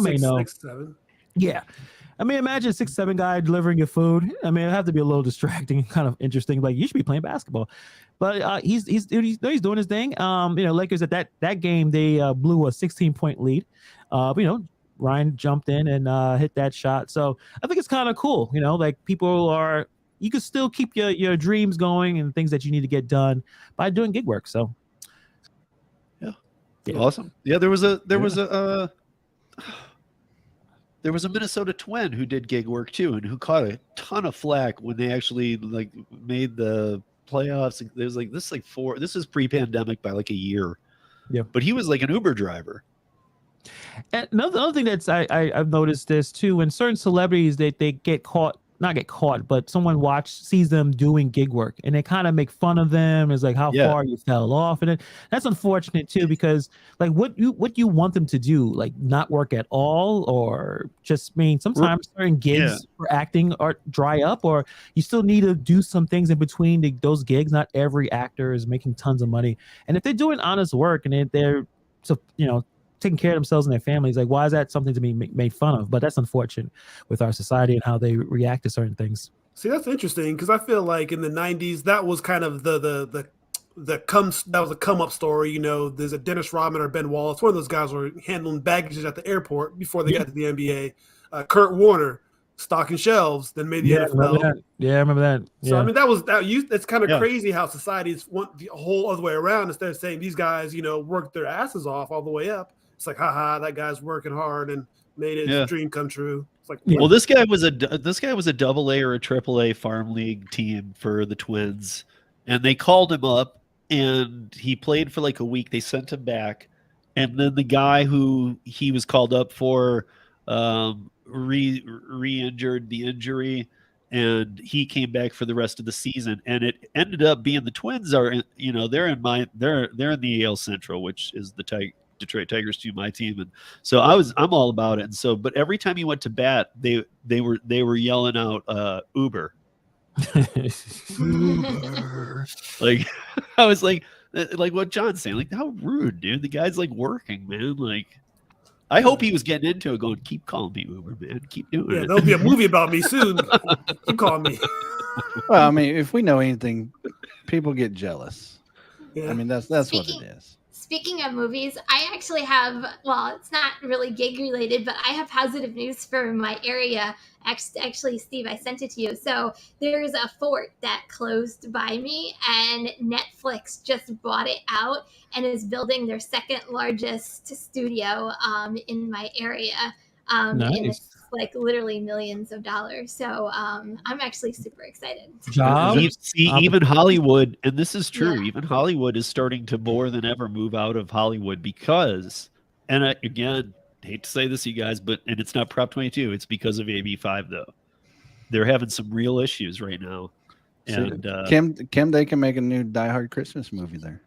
may know. 6'7". Yeah. I mean, imagine a 6'7" guy delivering your food. I mean, it'd have to be a little distracting, kind of interesting. Like, you should be playing basketball. But he's doing his thing. Lakers at that game, they blew a 16-point lead. Ryan jumped in and hit that shot. So I think it's kind of cool, you know, like you can still keep your dreams going and things that you need to get done by doing gig work. So yeah. Awesome. Yeah, there was a Minnesota Twin who did gig work too, and who caught a ton of flack when they actually like made the playoffs. There's like this is pre-pandemic by like a year. Yeah, but he was like an Uber driver. And another thing that's I've noticed this too, when certain celebrities they not get caught, but someone sees them doing gig work and they kind of make fun of them. It's like how far you fell off, and that's unfortunate too, because like what you want them to do, like not work at all, or just sometimes certain gigs for acting are dry up, or you still need to do some things in between those gigs. Not every actor is making tons of money, and if they're doing honest work and they're taking care of themselves and their families, like why is that something to be made fun of? But that's unfortunate with our society and how they react to certain things. See, that's interesting, because I feel like in the 90s that was kind of that was a come up story. You know, there's a Dennis Rodman or Ben Wallace, one of those guys were handling baggages at the airport before they got to the NBA. Kurt Warner stocking shelves, then made the NFL. I remember that. So I mean, it's kind of crazy how societies want the whole other way around. Instead of saying these guys, worked their asses off all the way up, it's like, haha, that guy's working hard and made his dream come true. It's like, well, this guy was a AA or a AAA farm league team for the Twins, and they called him up, and he played for like a week. They sent him back, and then the guy who he was called up for re-injured the injury, and he came back for the rest of the season. And it ended up being the Twins are, they're in the AL Central, which is the Detroit Tigers to my team, and so I'm all about it. And so, but every time he went to bat, they were yelling out Uber. Uber. Like I was like what John's saying, like how rude, dude. The guy's like working, man. Like I hope he was getting into it, going, keep calling me Uber, man. Keep doing it. There'll be a movie about me soon. Keep calling me. Well, I mean, if we know anything, people get jealous. Yeah. I mean, that's what it is. Speaking of movies, I actually have, well, it's not really gig related, but I have positive news for my area. Actually, Steve, I sent it to you. So there's a fort that closed by me, and Netflix just bought it out and is building their second largest studio in my area. Nice. And it's like literally millions of dollars. So I'm actually super excited. Even Hollywood, and this is true, even Hollywood is starting to more than ever move out of Hollywood because, and again, hate to say this, you guys, and it's not Prop 22, it's because of AB5 though. They're having some real issues right now. And Kim, they can make a new Die Hard Christmas movie there.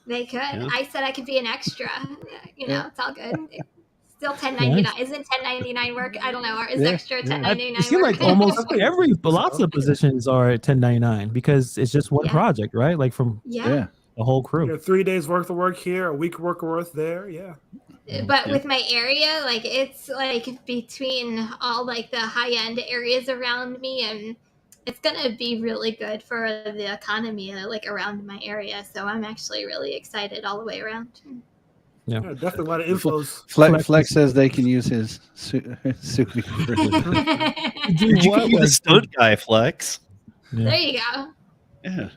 They could. Yeah. I said I could be an extra. It's all good. Still 1099. Isn't 1099 work? I don't know. Or is extra 1099 I feel work? like almost lots of positions are 1099 because it's just one project, right? Like from the whole crew. 3 days worth of work here, a week worth there. Yeah. But with my area, like it's like between all like the high end areas around me, and it's gonna be really good for the economy like around my area. So I'm actually really excited all the way around. Yeah, definitely a lot of infos. Flex says they can use his Subi. You can be the stunt guy, Flex. Yeah. There you go. Yeah.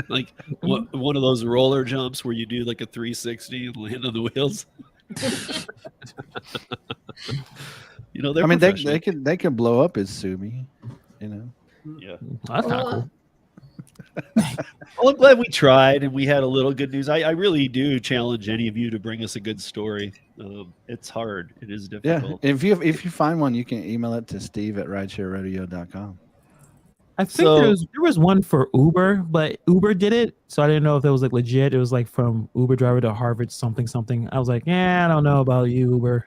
Like one of those roller jumps where you do like a 360 and land on the wheels. I mean, they could blow up his Subi. Yeah, that's not cool. Well, I'm glad we tried and we had a little good news. I really do challenge any of you to bring us a good story. It's hard. It is difficult. Yeah. If you find one, you can email it to steve@ridesharerodeo.com. I think there was one for Uber, but Uber did it, so I didn't know if it was like legit. It was like from Uber driver to Harvard something. I was like, I don't know about you, Uber.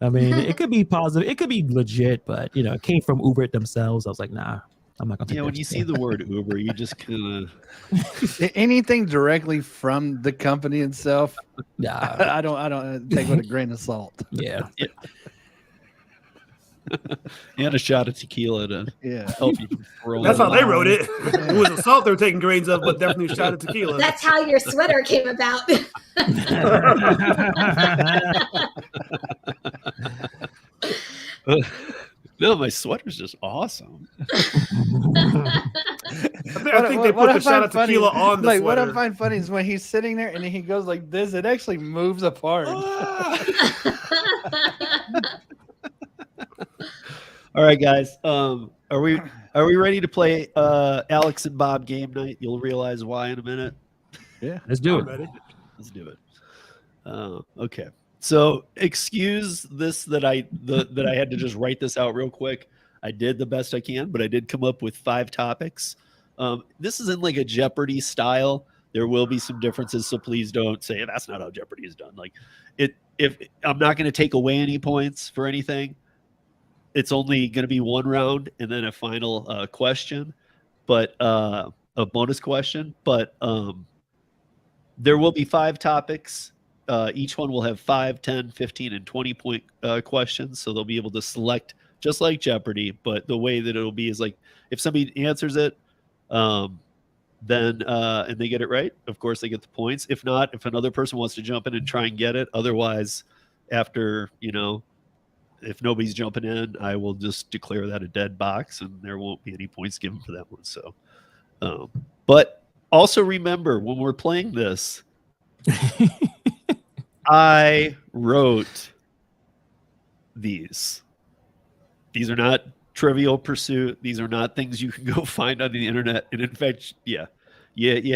I mean, it could be positive, it could be legit, but it came from Uber themselves. I was like, nah. I'm not gonna when you see the word Uber, you just kind of anything directly from the company itself. Nah, I don't take it with a grain of salt. Yeah. And a shot of tequila to help you. That's how they wrote it. It was a salt they were taking grains of, but definitely a shot of tequila. That's how your sweater came about. No, my sweater's just awesome. I think they put the shot of tequila on the like sweater. what I find funny is when he's sitting there and he goes like this, it actually moves apart. All right, guys. Are we ready to play Alex and Bob game night? You'll realize why in a minute. Yeah, Let's do I'm it. ready. Let's do it. Okay. So excuse this that I had to just write this out real quick. I did the best I can, but I did come up with 5 topics. This is in like a Jeopardy style. There will be some differences, so please don't say that's not how Jeopardy is done. Like if I'm not going to take away any points for anything, it's only going to be 1 round and then a final question, but a bonus question. But there will be 5 topics. Each one will have 5, 10, 15, and 20 point questions. So they'll be able to select just like Jeopardy. But the way that it'll be is like if somebody answers it, then and they get it right, of course they get the points. If not, if another person wants to jump in and try and get it, otherwise, after, if nobody's jumping in, I will just declare that a dead box and there won't be any points given for that one. So, but also remember when we're playing this, I wrote these. These are not Trivial Pursuit. These are not things you can go find on the internet. And in fact, you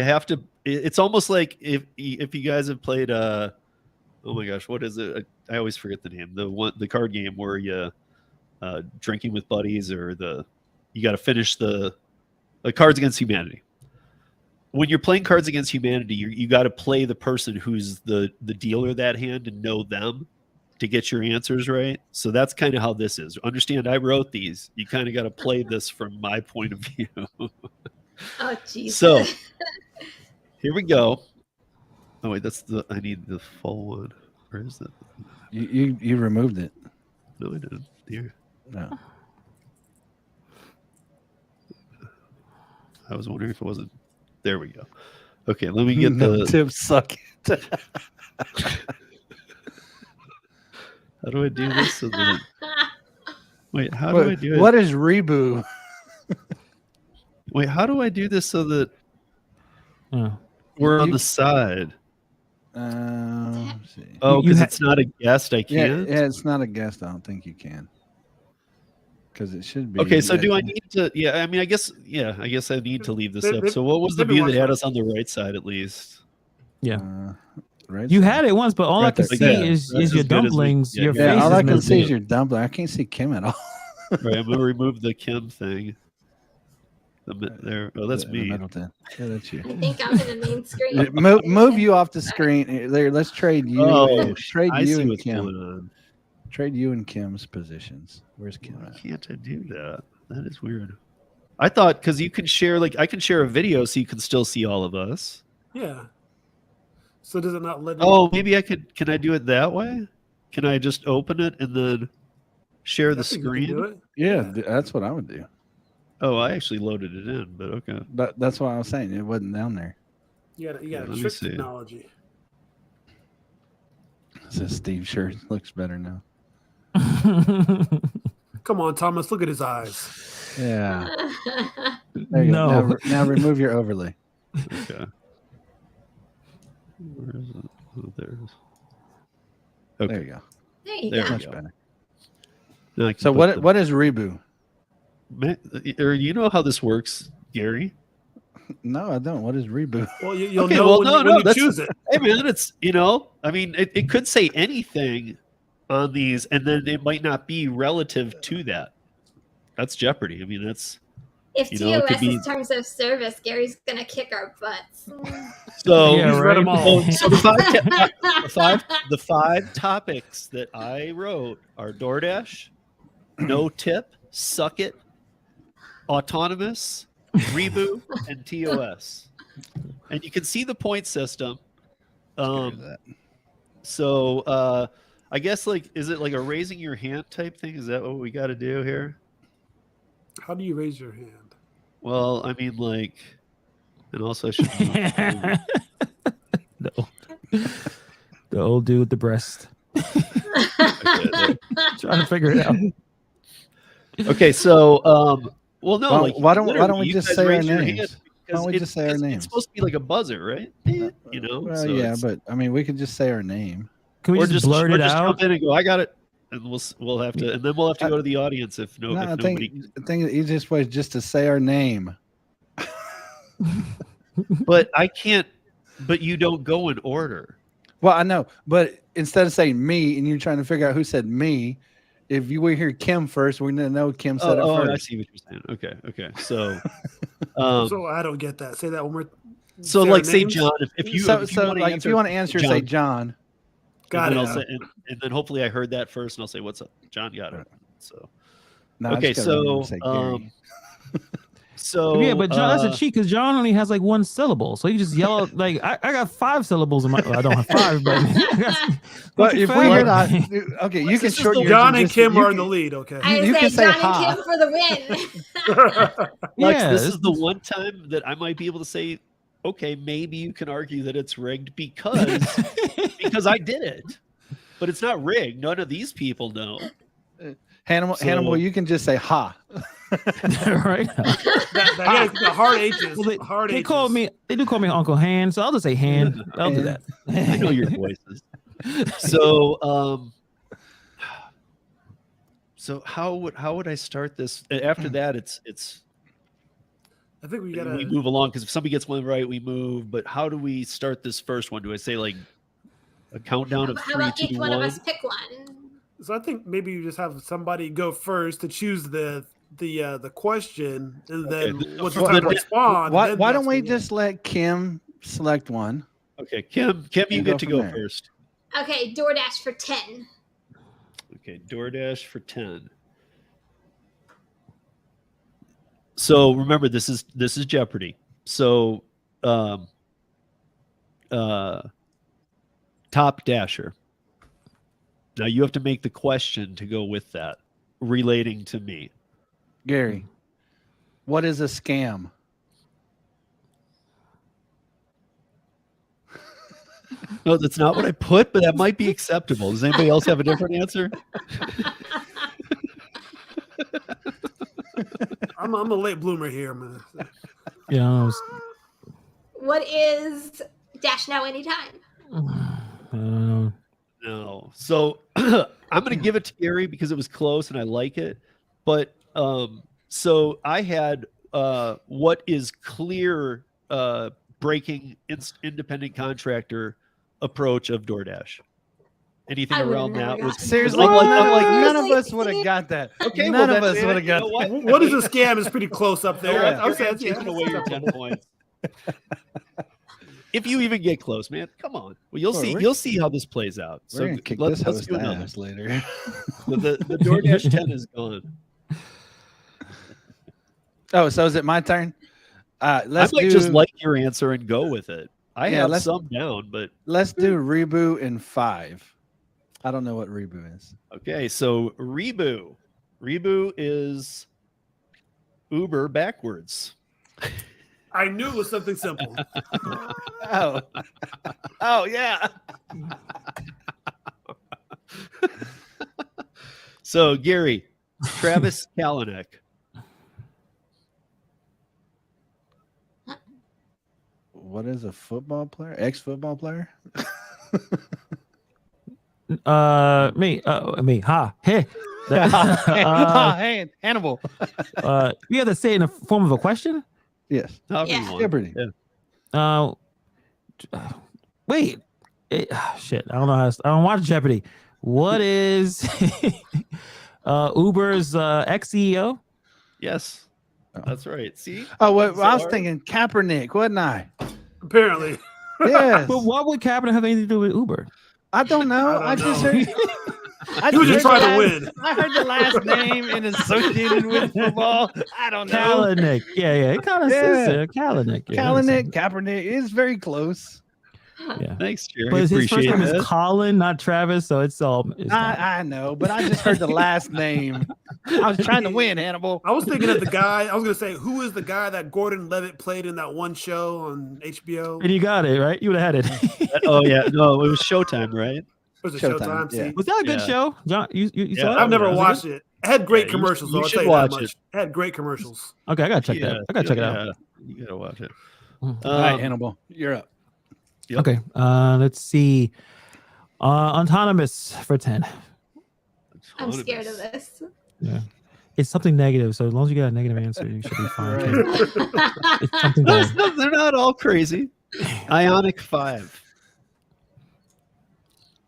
have to. It's almost like if you guys have played. Oh my gosh, what is it? I always forget the name. The card game where you drinking with buddies, or you got to finish the Cards Against Humanity. When you're playing Cards Against Humanity, you got to play the person who's the dealer that hand and know them to get your answers right. So that's kind of how this is. Understand, I wrote these. You kind of got to play this from my point of view. Oh, Jesus. So here we go. Oh wait, I need the full one. Where is it? You removed it. No, I didn't. Here. No. I was wondering if it wasn't. There we go. Okay, let me get the tips suck it. How do I do this? So that... Wait, how do I do it? What is Reboot? Wait, how do I do this so that Oh. we're on the side? Let's see. Oh, because it's not a guest. I Yeah, can't. it's not a guest. I don't think you can. Because it should be. Okay, so do I need to? Yeah, I mean, I guess I need to leave this up. So what was the view that had us on the right side at least? Yeah. Right. You had it once, but all I Right can there. see Yeah, is that's as your good as we- dumplings. yeah, Your yeah, face all is I can see missing. is your dumpling. I can't see Kim at all. Right, I'm gonna remove the Kim thing. There. Oh, that's me. Middleton. Yeah, that's you. I think I'm in the main screen. Move you off the screen. There, let's trade you. Oh, trade I you see and what's Kim. going on. Trade you and Kim's positions. Where's Kim Why at? can't I do that? That is weird. I thought because you can share, like I can share a video so you can still see all of us. Yeah. So does it not let me? Oh, maybe I could. Can I do it that way? Can I just open it and then share the I think you can do screen? it. Yeah, that's what I would do. Oh, I actually loaded it in, but okay. That's what I was saying. It wasn't down there. You got let me trick see. technology. Says Steve shirt looks better now. Come on, Thomas. Look at his eyes. Yeah. There you No. go. Now remove your overlay. Okay. Where is it? Oh, there it is. Okay. There you go. There you There go. we Much go. better. Now I can So put what is Reboot? or you know how this works, Gary? No, I don't. What is Reboot? Well, you'll Okay, know well, when, no, you, no, when you that's- choose it. Hey man, it's I mean, it could say anything on these, and then it might not be relative to that. That's Jeopardy. I mean, that's If You know, it could TOS be- is terms of service, Gary's gonna kick our butts. so. Yeah, He's read them all. So the five topics that I wrote are DoorDash, No Tip, Suck It, Autonomous, Reboot, and TOS. And you can see the point system. So I guess is it like a raising your hand type thing? Is that what we got to do here? How do you raise your hand? Well, I mean, and also I should. No. The old dude with the breast. Okay, Trying to figure it out. Okay, so well, no, Well, like why don't literally, we you just guys say our raise your hand names? Why because don't we just say our it's names? supposed to be like a buzzer, right? You know. Well, so yeah, it's- but I mean, we could just say our name. Can we or just blurt or it just out? jump in and go, I got it, and we'll have to, and then we'll have to go to the audience if No, I nobody. think the easiest way is just to say our name. But I can't. But you don't go in order. Well, I know, but instead of saying me and you're trying to figure out who said me, if you would hear Kim first, we know Kim said it I first. see what you're saying. Okay. So, So I don't get that. Say that one more. so say like our say names? John, if you if you want to answer, say John. Got and it. then I'll say, and then hopefully I heard that first, and I'll say, "What's up, John?" Got it. So, No, I okay, just gotta remember so to say Gary. so Yeah, but John, that's a cheat because John only has like one syllable, so you just yell out like I got 5 syllables in my. Well, I don't have 5, but. But if we hear that, okay, you can This is shorten the- your John and just- Kim you are in can- the lead. Okay. I You would can say say John ha. and Kim for the win. Lex, Yeah, this is the one time that I might be able to say, okay, maybe you can argue that it's rigged because I did it, but it's not rigged. None of these people know. Hannibal, you can just say ha. right. The hard H's. Well, hard they H's. call me. They do call me Uncle Han, so I'll just say Han. I'll do that. I know your voices. So, so how would I start this? After that, it's. I think we we gotta. move along because if somebody gets one right, we move. But how do we start this first one? Do I say like a countdown of How 3, about 2, each one 1? of us pick one? So I think maybe you just have somebody go first to choose the question, and then Okay. what's the time to respond? Why then don't that's we when- just let Kim select one? Okay, Kim, you And get go to from go there. first. Okay, DoorDash for 10. Okay, DoorDash for 10. So remember, this is Jeopardy. So, top dasher. Now you have to make the question to go with that, relating to me. Gary, what is a scam? No, that's not what I put, but that might be acceptable. Does anybody else have a different answer? I'm a late bloomer here, man. Yeah. I What is Dash Now Anytime? don't know. No. So I'm going to give it to Gary because it was close and I like it. But so I had what is clear breaking independent contractor approach of DoorDash. Anything I would've around never that was gotten Seriously, Unlike- none of Seriously? us would have got that. Okay, none well, of us that's would it. have got You know that. what? What is a scam is pretty close up there. Yeah, Okay, I'm taking away your 10 points. If you even get close, man, come on. Well, you'll Well, see. we're- You'll see how this plays out. We're So gonna kick let's this host do another. ass later. The DoorDash 10 is gone. Oh, so is it my turn? I Let's might do just like your answer and go with it. I Yeah, have let's- some down, but let's do Reboot in 5. I don't know what Reboot is. okay. So Reboot is Uber backwards. I knew it was something simple. Oh, oh yeah. So Gary, Travis Kalanick. What is a football player? Ex-football player? Me. Ha. Hey. Hey, Hannibal. You have to say it in the form of a question. Yes. However you Yeah. want. Jeopardy. Yeah. Wait. Shit. I don't know how. I don't watch Jeopardy. What is Uber's ex-CEO? Yes, Oh. that's right. See? Oh, wait, So I was hard. thinking Kaepernick, wasn't I? Apparently. Yes. But what would Kaepernick have anything to do with Uber? I don't know. I I don't just know. heard. He was just heard trying the to last- win. I heard the last name and associated with football. I don't know. Kalanick. Yeah. It kind of says there. Kalanick. Yeah, Kalanick, Kaepernick is very close. Yeah. Thanks, Jerry. But his first Appreciate name that. is Colin, not Travis. So it's all. It's not- I know, but I just heard the last name. I was trying to win, Hannibal. I was thinking of the guy. I was going to say, who is the guy that Gordon Levitt played in that one show on HBO? and you got it right. You would have had it. Oh yeah, no, it was Showtime, right? Was it Showtime, Showtime? yeah. See, Was that a good Yeah. show, John? You Yeah. saw it? I've never Was it watched good? it. had great Yeah, commercials, you though. I'll should tell you that watch much. It had great commercials. Okay, I gotta check that. I gotta check it out. You gotta watch it. All right, Hannibal, you're up. Yep. Okay, let's see. Autonomous for 10. I'm scared of this. Yeah, it's something negative. So as long as you got a negative answer, you should be fine. Right. It's something No, bad. they're not all crazy. Ionic 5.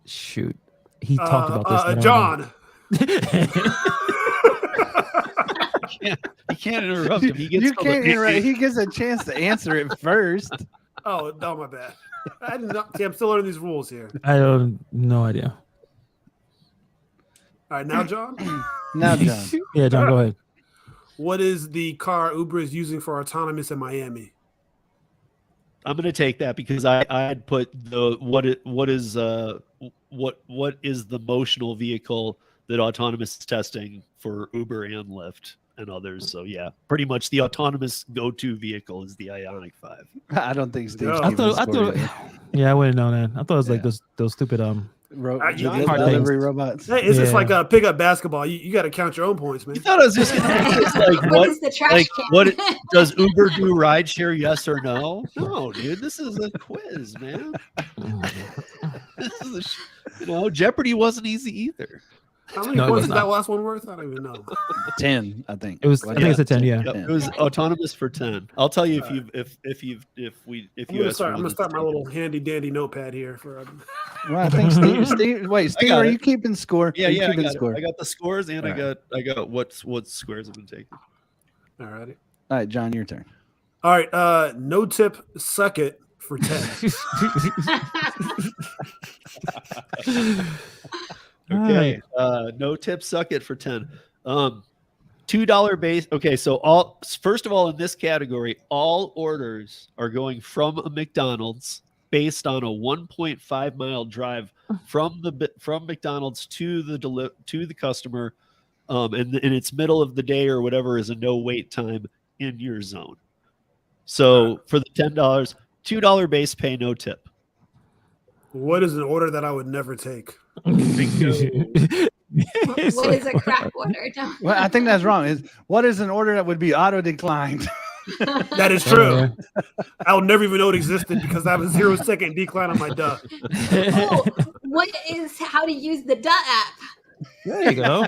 Shoot, he talked about this. I don't John. You can't interrupt him. He gets You can't interrupt. He gets a chance to answer it first. Oh, no, my bad. I didn't know. See, I'm still learning these rules here. I don't. No idea. All right, now, John. Now, John. Yeah, John, go ahead. What is the car Uber is using for autonomous in Miami? I'm going to take that because I had put the what is the motional vehicle that Autonomous is testing for Uber and Lyft and others. So yeah, pretty much the autonomous go-to vehicle is the Ionic 5. I don't think Steve. No. I thought. Yeah, I wouldn't know that. I thought it was like Yeah. those stupid John- delivery robots. Hey, it's just Yeah. like pickup basketball. You got to count your own points, man. You thought I was just going to like What what is the trash like can? what does Uber do rideshare? Yes or no? No, dude. This is a quiz, man. This is Jeopardy wasn't easy either. How many No, it points was is not. that last one worth? I don't even know. 10, I think. It was. I think it's a 10. Yeah. Yep, it was autonomous for 10. I'll tell you if you I'm gonna ask start. me I'm gonna on start my this. little handy dandy notepad here for. Well, I think Steve. Wait, Steve, got are it. you keeping score? Yeah, Are you yeah, I keeping got, score? I got the scores and All I got what squares have been taken. All righty. All right, John, your turn. All right. No tip. Suck it for 10. Okay. No tip, suck it for 10. $2 base. Okay, so first of all, in this category, all orders are going from a McDonald's based on a 1.5 mile drive from McDonald's to the customer, and its middle of the day or whatever is a no wait time in your zone. So for the $10, $2 base pay, no tip. What is an order that I would never take? What is a crap order? No. Well, I think that's wrong. What is an order that would be auto declined? That is true. I'll never even know it existed because I have a 0-second decline on my duh. Oh, what is how to use the duh app? There you go.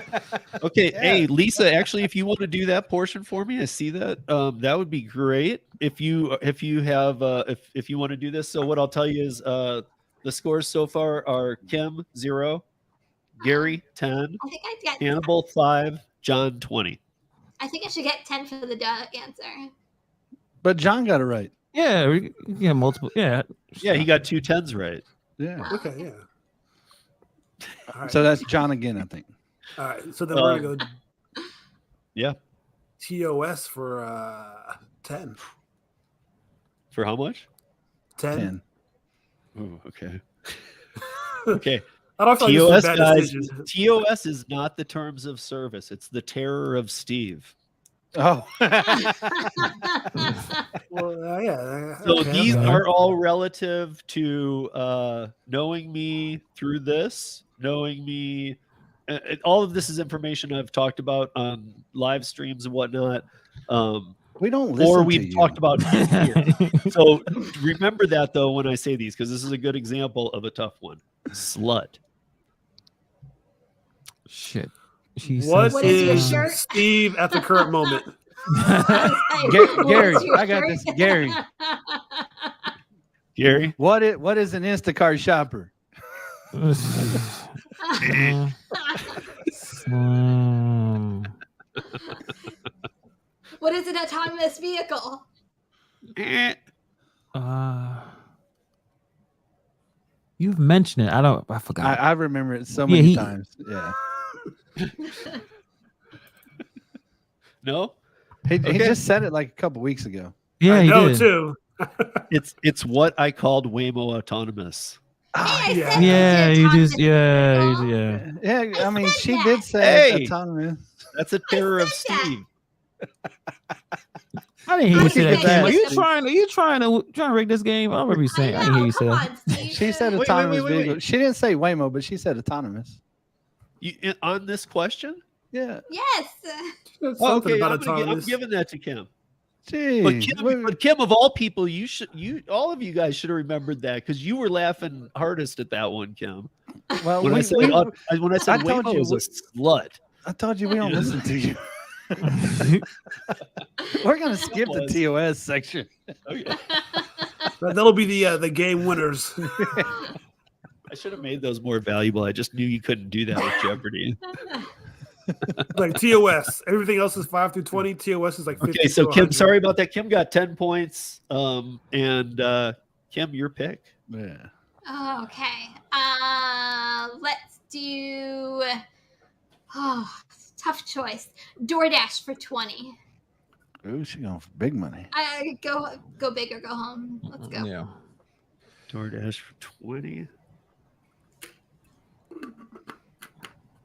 Okay, Yeah. hey Lisa, actually, if you want to do that portion for me, I see that. That would be great. If you have if you want to do this. So what I'll tell you is the scores so far are Kim 0, Gary 10, I think I get. Hannibal 5, John 20. I think I should get 10 for the duh answer. But John got it right. Yeah, multiple. Yeah. Yeah, he got 2 10s right. Yeah. Okay, yeah. All right. So that's John again, I think. All right. So then we're gonna go. Yeah. TOS for 10. For how much? 10. 10. Oh, okay. Okay. I don't feel like this is a TOS bad guys, decision. TOS is not the terms of service. It's the terror of Steve. Oh. Well, yeah. So okay, these okay. are all relative to knowing me through this, knowing me. All of this is information I've talked about on live streams and whatnot. We don't listen Or to we've you. talked about here. So remember that though when I say these, because this is a good example of a tough one. Slut. Shit. What is your is shirt? Steve at the current moment? Gary, What's your I got shirt? this. Gary, Gary? what is an Instacart shopper? What is an autonomous vehicle? You've mentioned it. I forgot. I remember it so Yeah, many he- times. Yeah. No? He Okay. just said it like a couple weeks ago. yeah, I he know did. too. It's what I called Waymo autonomous. Hey, I yeah. said Yeah, it's an you just autonomous vehicle. yeah. Yeah, I mean, said she that. did say Hey! autonomous. That's a terror of said that. Steve. I didn't hear you say that, I Kim. Are you said- trying to rig this game? I don't remember you saying. I didn't hear you say Come that. on, Steve. She said Wait, autonomous wait. vehicle. She didn't say Waymo, but she said autonomous. On this question? Yeah. Yes. Something Okay, about I'm autonomous. giving that to Kim. Jeez. But Kim, of all people, all of you guys should have remembered that because you were laughing hardest at that one, Kim. Well, When I said told Waymo you was a slut. I told you we don't listen to you. We're gonna skip the TOS section. Okay. That'll be the game winners. I should have made those more valuable. I just knew you couldn't do that with Jeopardy. Like TOS. Everything else is 5 through 20. TOS is like 50. Okay, so to Kim, 100. sorry about that. Kim got 10 points. And Kim, your pick. Yeah. Oh, okay. Let's do. Oh, tough choice. DoorDash for 20. Ooh, she going for big money. Go big or go home. Let's go. Yeah. DoorDash for 20.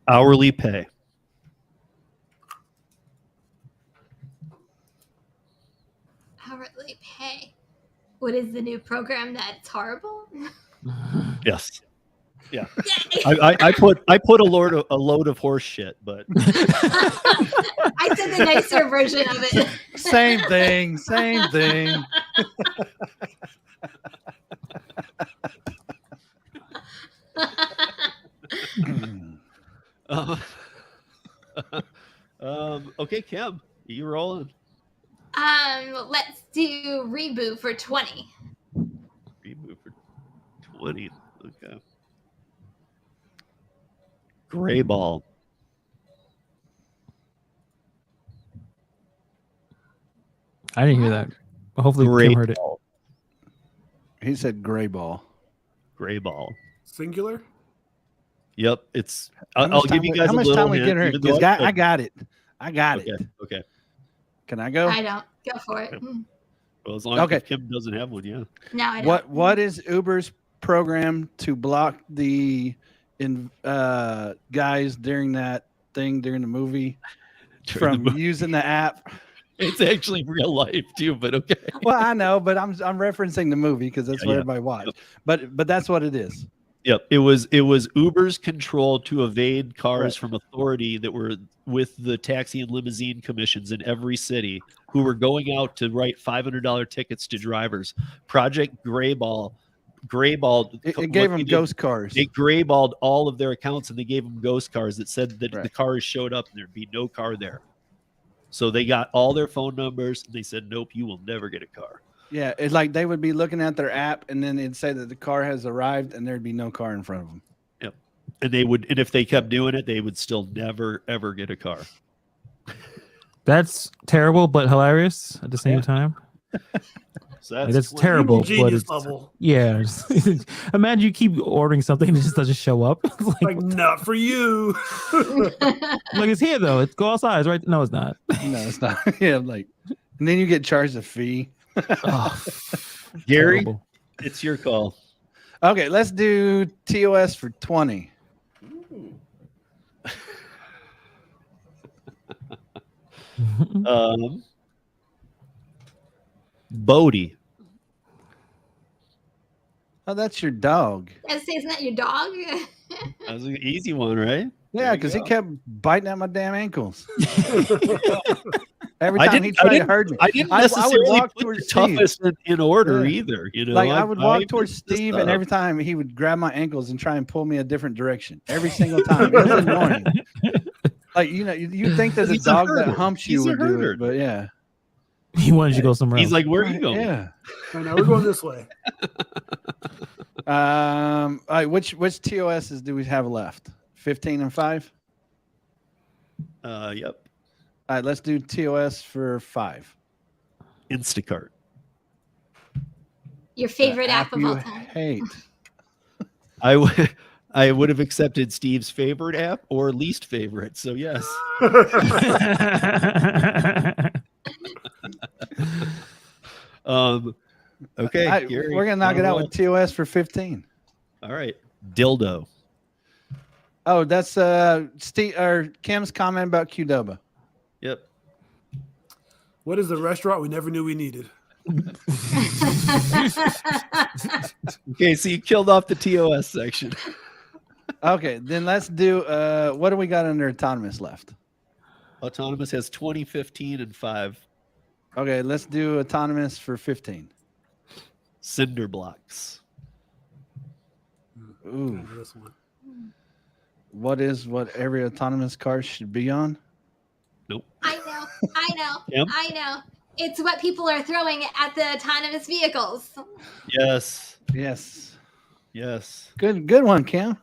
Hourly pay. Hourly pay. What is the new program that's horrible? Yes. Yeah. I put a load of horse shit, but I said the nicer version of it. Same thing. Okay, Kim, you rolling. Let's do Reboot for 20. Reboot for 20. Okay. Gray ball. I didn't hear that. Hopefully, Gray Kim heard it. ball. He said gray ball. Gray ball. Singular? Yep, it's. How I'll much give time you we- guys how a much little time we hint, get her? even though I got it. I got it. Okay. Can I go? I don't. Go for it. Well, as long as Okay. Kim doesn't have one, yeah. No, I don't. What is Uber's program to block the guys during that thing during the movie from using the app? It's actually real life too, but okay. Well, I know, but I'm referencing the movie because that's what Yeah. everybody watched. But that's what it is. Yep, it was Uber's control to evade cars Right. from authority that were with the taxi and limousine commissions in every city who were going out to write $500 tickets to drivers. Project Grayball. It gave them ghost cars. They grayballed all of their accounts and they gave them ghost cars that said that Right. the cars showed up and there'd be no car there. So they got all their phone numbers and they said, nope, you will never get a car. Yeah, it's like they would be looking at their app and then it'd say that the car has arrived and there'd be no car in front of them. Yep. And if they kept doing it, they would still never, ever get a car. That's terrible, but hilarious at the same time. So Like, that's one- terrible. But Genius it's, level. yeah. Imagine you keep ordering something and it just doesn't show up. It's Like, not for you. like it's here though. It's go outside. It's right. No, it's not. No, it's not. Yeah, like, and then you get charged a fee. Oh, Gary, terrible. it's your call. Okay, let's do TOS for 20. Bodie. Oh, that's your dog. Isn't that your dog? That was an easy one, right? Yeah, There you because he go. kept biting at my damn ankles. Every I time didn't- he I tried to didn't- hurt me. I didn't I would necessarily walk put towards the Steve. toughest in order Yeah. either. You know, Like I would walk towards messed this Steve, and up. every time he would grab my ankles and try and pull me a different direction. Every single time, it was annoying. Like you think that a He's a dog that herder. humps you He's a would do herder. it, but yeah, He wanted you to go somewhere He's else. like, "Where are you going?" yeah. Right now we're going this way. All right, which TOSs do we have left? 15 and 5. Yep. All right, let's do TOS for 5. Instacart. Your favorite The app of you all time. hate. I would have accepted Steve's favorite app or least favorite. So yes. Okay. All right, Gary, we're gonna knock it out roll. with TOS for 15. All right. Dildo. Oh, that's Steve or Kim's comment about Qdoba. Yep. What is the restaurant we never knew we needed? Okay, so you killed off the TOS section. Okay, then let's do what do we got under autonomous left? Autonomous has 20, 15, and 5. Okay, let's do autonomous for 15. Cinder blocks. Ooh. This one. What every autonomous car should be on? Nope. I know. Yep. I know. It's what people are throwing at the autonomous vehicles. Yes. Yes. Yes. Good one, Cam.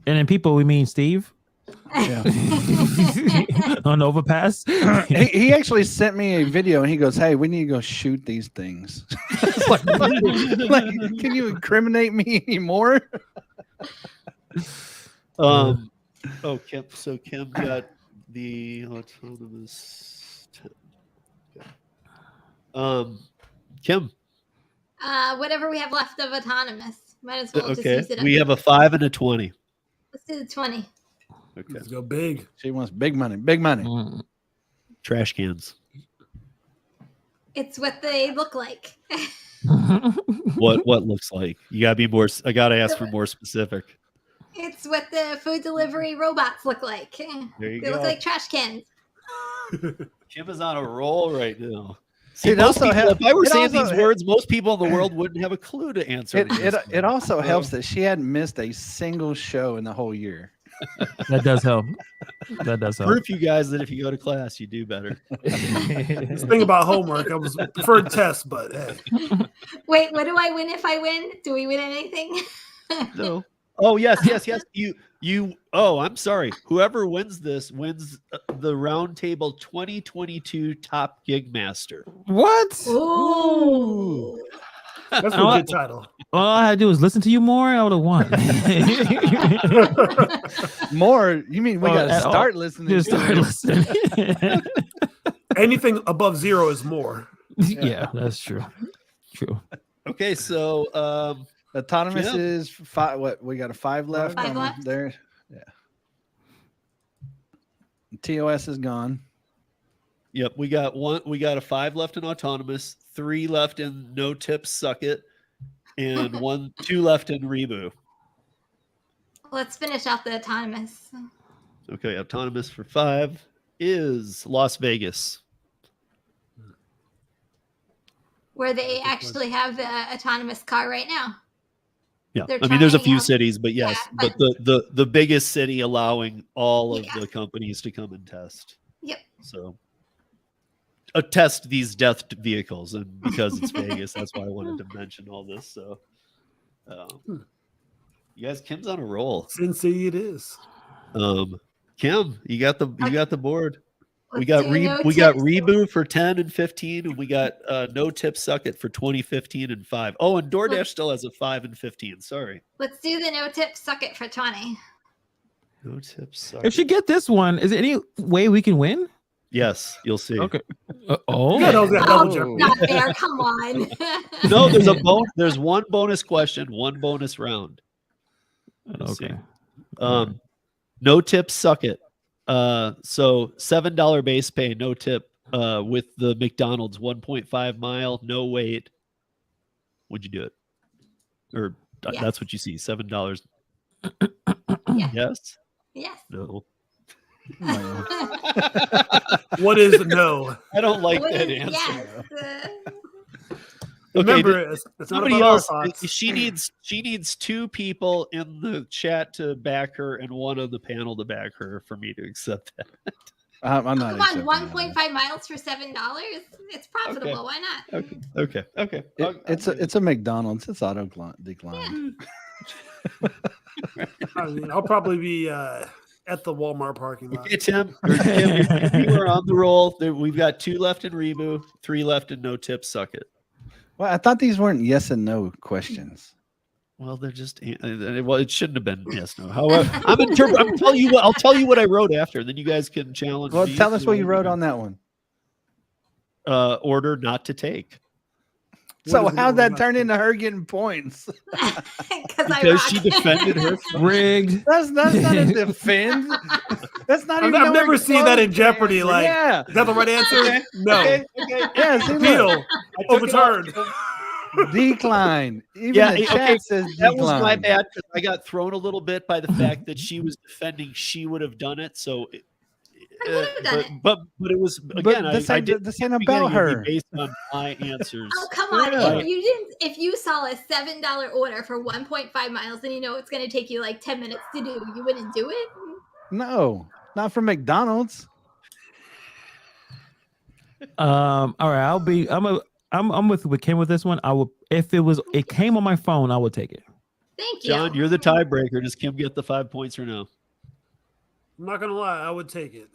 And in people, we mean Steve Yeah. on Overpass. he actually sent me a video and he goes, "Hey, we need to go shoot these things." Like, can you incriminate me anymore? Oh, Kim. So Kim got the autonomous. Kim. Whatever we have left of autonomous. Might as well just Okay. use it up. We have a 5 and a 20. Let's do the 20. Okay. Let's go big. She wants big money. Big money. Mm. Trash cans. It's what they look like. What looks like? You gotta be more. I gotta ask for more specific. It's what the food delivery robots look like. There you They go. look like trash cans. Kim is on a roll right now. It Most also people, ha- if I were it saying also these ha- words, most people in the world wouldn't have a clue to answer. It also helps that she hadn't missed a single show in the whole year. That does help. That does help. Proof, you guys, that if you go to class, you do better. This thing about homework, I was preferred test, but hey. Wait, what do I win if I win? Do we win anything? No. Oh yes. You. Oh, I'm sorry. Whoever wins this wins the Roundtable 2022 Top Gig Master. What? Ooh. That's a good title. All I had to do was listen to you more. I would have won. More? You mean we Oh, got to at all. start listening? Just to start you? listening. Anything above 0 is more. Yeah, that's true. True. Okay, so Autonomous Kim. is 5. What we got a 5 left. 5 left? There. Yeah. TOS is gone. yep, we got one. We got a 5 left in autonomous, 3 left in no tips, suck it, and 2 left in Rebu. Let's finish out the autonomous. Okay, autonomous for 5 is Las Vegas. Where they actually have the autonomous car right now. Yeah, They're I mean, there's a trying few out- cities, but yes, Yeah, but the biggest city allowing all of Yeah. the companies to come and test. Yep. So test these death vehicles, and because it's Vegas, that's why I wanted to mention all this. So, you guys, Kim's on a roll. Sin City it is. Kim, you got the board. We Let's got do no we got tips. Reboot for 10 and 15, and we got No Tip Suck It for 20, 15, and 5. Oh, and DoorDash still has a 5 and 15. Sorry. Let's do the no tip suck it for 20. No Tip Suck If she get this one, is there any way we can win? Yes, you'll see. Okay. Oh. Yeah, that was that double Oh, jeopardy. not fair. Come on. No, there's one bonus question, one bonus round. Let's see. Okay. No Tip Suck It. So $7 base pay, no tip, with the McDonald's 1.5 mile, no wait. Would you do it? Or Yes. that's what you see, $7. Yes. Yes? Yes. No. What is no? I don't like What that is- answer. yes. Remember, it's not Somebody about our else, thoughts. she needs 2 people in the chat to back her and 1 on the panel to back her for me to accept that. I'm not. Come accepting on, that. 1.5 miles for $7. It's profitable. Okay. Why not? Okay. It's a McDonald's. It's auto decline. I mean, I'll probably be at the Walmart parking lot. Okay, Tim, you are on the roll. We've got 2 left in Reboot, 3 left in No Tip Suck It. Well, I thought these weren't yes and no questions. Well, they're just it shouldn't have been yes, no. However, I'm telling you what I'll tell you what I wrote after, then you guys can challenge Well, me tell if us what you want. wrote on that one. Order not to take. So What is it how'd that that we're turn into her getting points? Because she defended her. Rigged. That's not a defend. That's not even. I've never seen that in Jeopardy. answer. Like, yeah, is that the right answer? No. Okay. yeah. See, look. Deal. Overturned. Decline. Even Yeah, the chat okay, says That was my decline. bad because I got thrown a little bit by the fact that she was defending she would have done it. So I would have done it. but it was again. But this I ain't, did this ain't beginning about it would her. be based on my answers. Oh come on! Yeah. If you saw a $7 order for 1.5 miles, and you know it's going to take you like 10 minutes to do, you wouldn't do it. No, not from McDonald's. All right, I'm with Kim with this one. I will if it came on my phone, I would take it. Thank you, John, you're the tiebreaker. Does Kim get the 5 points or no? I'm not gonna lie, I would take it.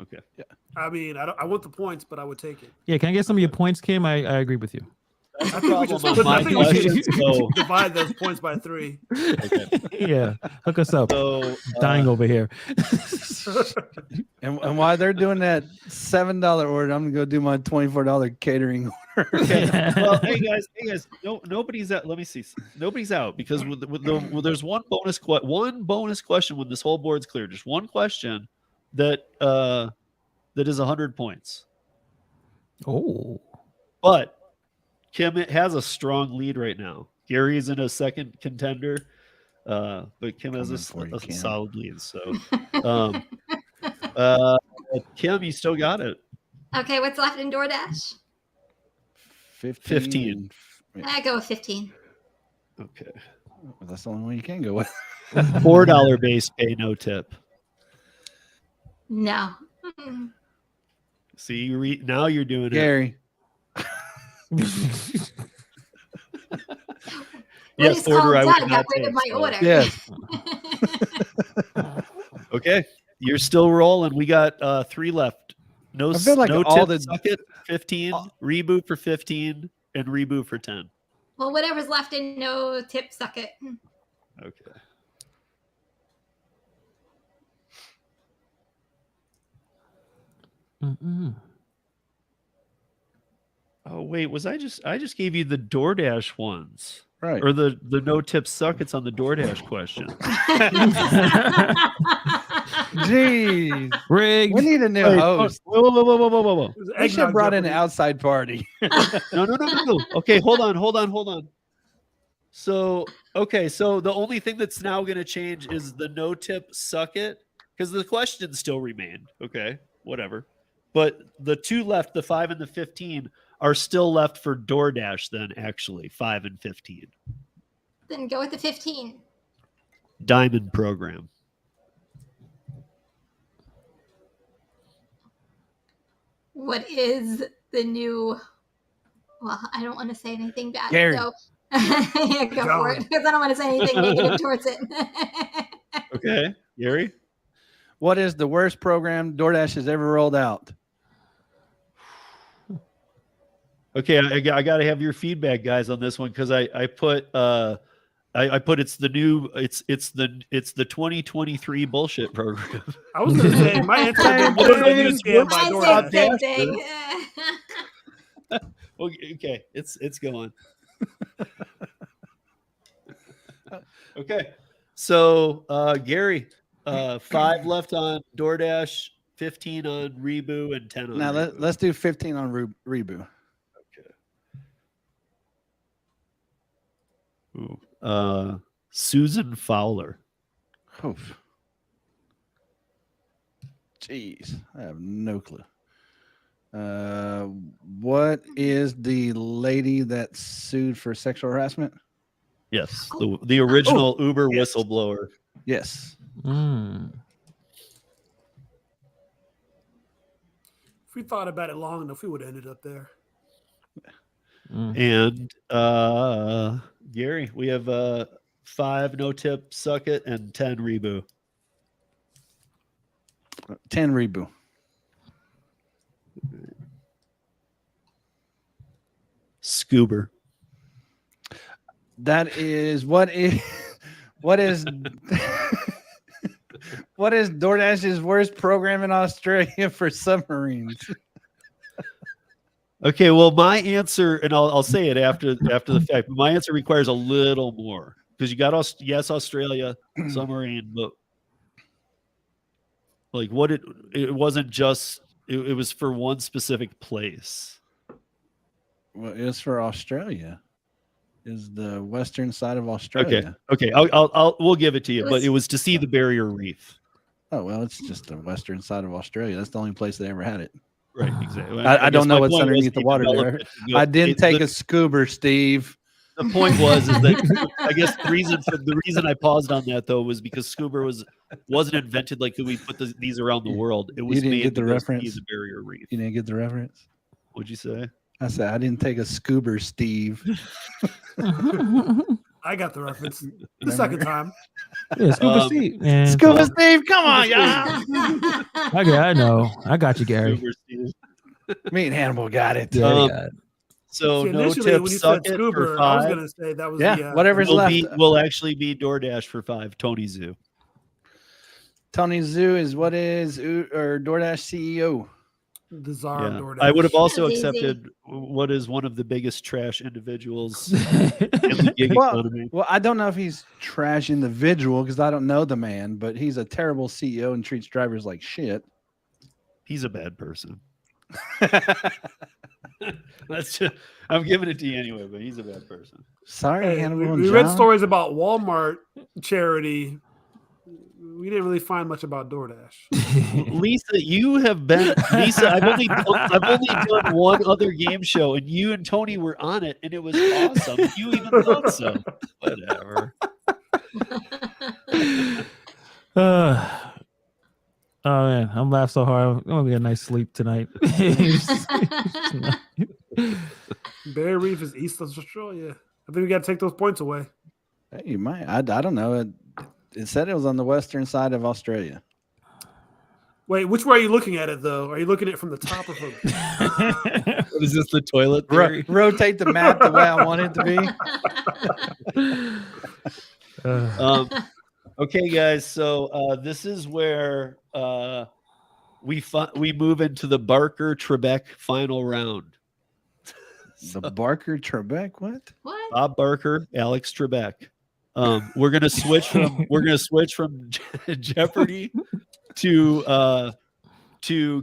Okay. Yeah. I mean, I want the points, but I would take it. Yeah, can I get some of your points, Kim? I agree with you. I think we should Problem on my question. So, divide those points by 3. okay. Yeah, hook us up. So Dying over here. And while they're doing that $7 order, I'm gonna go do my $24 catering order. well, hey guys, no, nobody's out. Let me see. Nobody's out because there's one bonus question when this whole board's clear. Just one question that is 100 points. Oh, But Kim has a strong lead right now. Gary's in a second contender, but Kim has a solid lead. So, Kim, you still got it. Okay, what's left in DoorDash? 15. I go with 15. Okay. That's the only one you can go with. $4 base pay, no tip. No. See, now you're doing it. Gary. When Yes, it's order called I done, would I got not rid of take, my so- order. Yes. Okay, you're still rolling. We got 3 left. No, I feel like no all tip, the- suck it, 15, reboot for 15, and reboot for 10. Well, whatever's left in no tip, suck it. Okay. Mm-mm. Oh wait, I just gave you the DoorDash ones. Right. Or the no tip suck it's on the DoorDash question. Jeez. Rigged. We need a new Wait, host. whoa. It was We should have eggnog brought in an Jeopardy. outside party. No. Okay, hold on. So the only thing that's now going to change is the no tip suck it because the questions still remained. Okay, whatever. But the 2 left, the 5 and the 15, are still left for DoorDash. Then actually, 5 and 15. Then go with the 15. Diamond program. What is the new? Well, I don't want to say anything bad. Gary. So yeah, go for it because I don't want to say anything negative towards it. Okay, Gary. What is the worst program DoorDash has ever rolled out? Okay, I got to have your feedback, guys, on this one because I put it's the new it's the 2023 bullshit program. I was going to say my answer would be what is the new scam by I DoorDash? said same thing. Okay, it's going. Okay, so Gary, 5 left on DoorDash, 15 on Reboot, and 10 on. Now Reboot. let's do 15 on Reboot. Ooh. Susan Fowler. Oof. Jeez, I have no clue. What is the lady that sued for sexual harassment? Yes, the original Uber yes. whistleblower. Yes. Mm. If we thought about it long enough, we would have ended up there. Mm. And Gary, we have 5 no tip suck it and 10 Reboot. 10 Reboot. Scuba. That is what is what is DoorDash's worst program in Australia for submarines? Okay, well, my answer, and I'll say it after the fact. But my answer requires a little more because you got Australia submarine, but like what it wasn't just it was for one specific place. Well, it's for Australia. Is the western side of Australia? Okay, we'll give it to you, but it was to see the barrier reef. Oh well, it's just the western side of Australia. That's the only place they ever had it. Right, exactly. I don't guess know my what's point was underneath the they water developed there. it to go- I didn't it- take the, a scuba, Steve. the point was is that I guess the reason I paused on that though was because scuba wasn't invented like we put these around the world. It was You didn't made get the to go reference? see the barrier reef. You didn't get the reference? What'd you say? I said I didn't take a scuba, Steve. I got the reference the second time. Yeah, Scuba Steve. Man, Scuba Steve, come on, y'all. I know. I got you, Gary. Scuba, Steve. Me and Hannibal got it. Yeah, Um, God. So See, no initially, when tips, you suck said it scuba, for I was 5. gonna say that was Yeah, whatever's left. Will actually be DoorDash for 5. Tony Zoo. Tony Zoo is or DoorDash CEO. the czar of Yeah. DoorDash. I would have also That's easy. accepted what is one of the biggest trash individuals in the gig Well, economy. well, I don't know if he's trash individual because I don't know the man, but he's a terrible CEO and treats drivers like shit. He's a bad person. That's just, I'm giving it to you anyway, but he's a bad person. Sorry, Hey, Hannibal. we and read John. stories about Walmart charity. We didn't really find much about DoorDash. Lisa, you have been Lisa. I've only done one other game show, and you and Tony were on it, and it was awesome. You even thought so. Whatever. Oh man, I'm laughing so hard. I'm gonna get a nice sleep tonight. Barrier Reef is east of Australia. I think we got to take those points away. Hey, you might. I don't know. It said it was on the western side of Australia. Wait, which way are you looking at it though? Are you looking at it from the top or from? What is this? The toilet theory? Rotate the map the way I want it to be. Okay, guys. So this is where we move into the Barker Trebek final round. The Barker Trebek, what? What? Bob Barker, Alex Trebek. We're gonna switch from Jeopardy to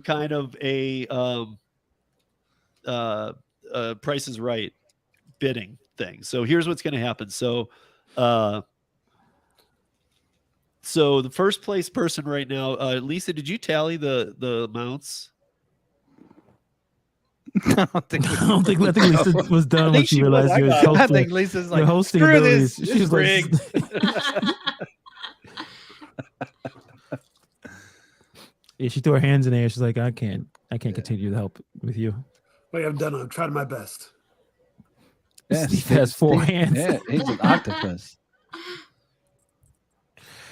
kind of a Price is Right bidding thing. So here's what's gonna happen. So the first place person right now, Lisa, did you tally the amounts? I don't think I think Lisa was done when she realized you was I got it. I hosting. think Lisa's like, Your hosting screw abilities. this. She was like, rigged. yeah, she threw her hands in the air. She's like, I can't continue to help with you. Like I'm done. I'm trying my best. Yeah, Steve has 4 hands. Yeah, he's an octopus.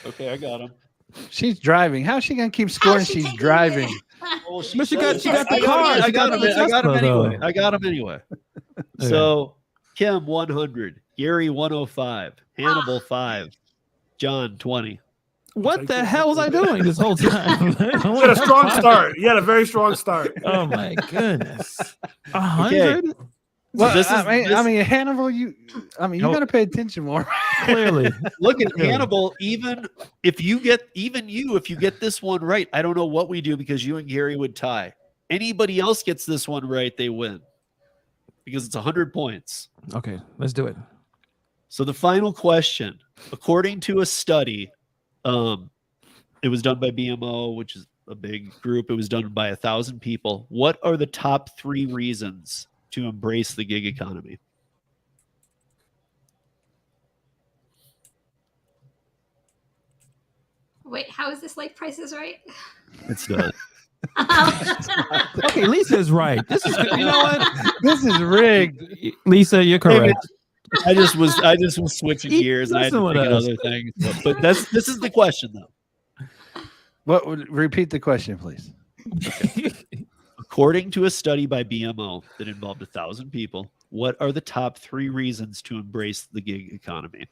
Okay, I got him. She's driving. How's she gonna keep scoring? she She's taking driving. it? But she got the I car. got She got him. the I got him Tesla, though. anyway. I got him anyway. So Kim 100, Gary 105, Hannibal 5, John 20. What the hell was I doing this whole time? You had a strong start. You had a very strong start. Oh my goodness. 100? Well, this is- I mean, Hannibal, you gotta pay attention more. Clearly. Look at Really? Hannibal. If you get this one right, I don't know what we do because you and Gary would tie. Anybody else gets this one right, they win because it's 100 points. Okay, let's do it. So the final question, according to a study, it was done by BMO, which is a big group. It was done by 1,000 people. What are the top 3 reasons to embrace the gig economy? Wait, how is this like Price is Right? It's not. Okay, Lisa's right. This is you know what? This is rigged. Lisa, you're correct. I just was switching gears and I had to Listen think with of other things. But this is the question though. Repeat the question, please. According to a study by BMO that involved 1,000 people, what are the top 3 reasons to embrace the gig economy?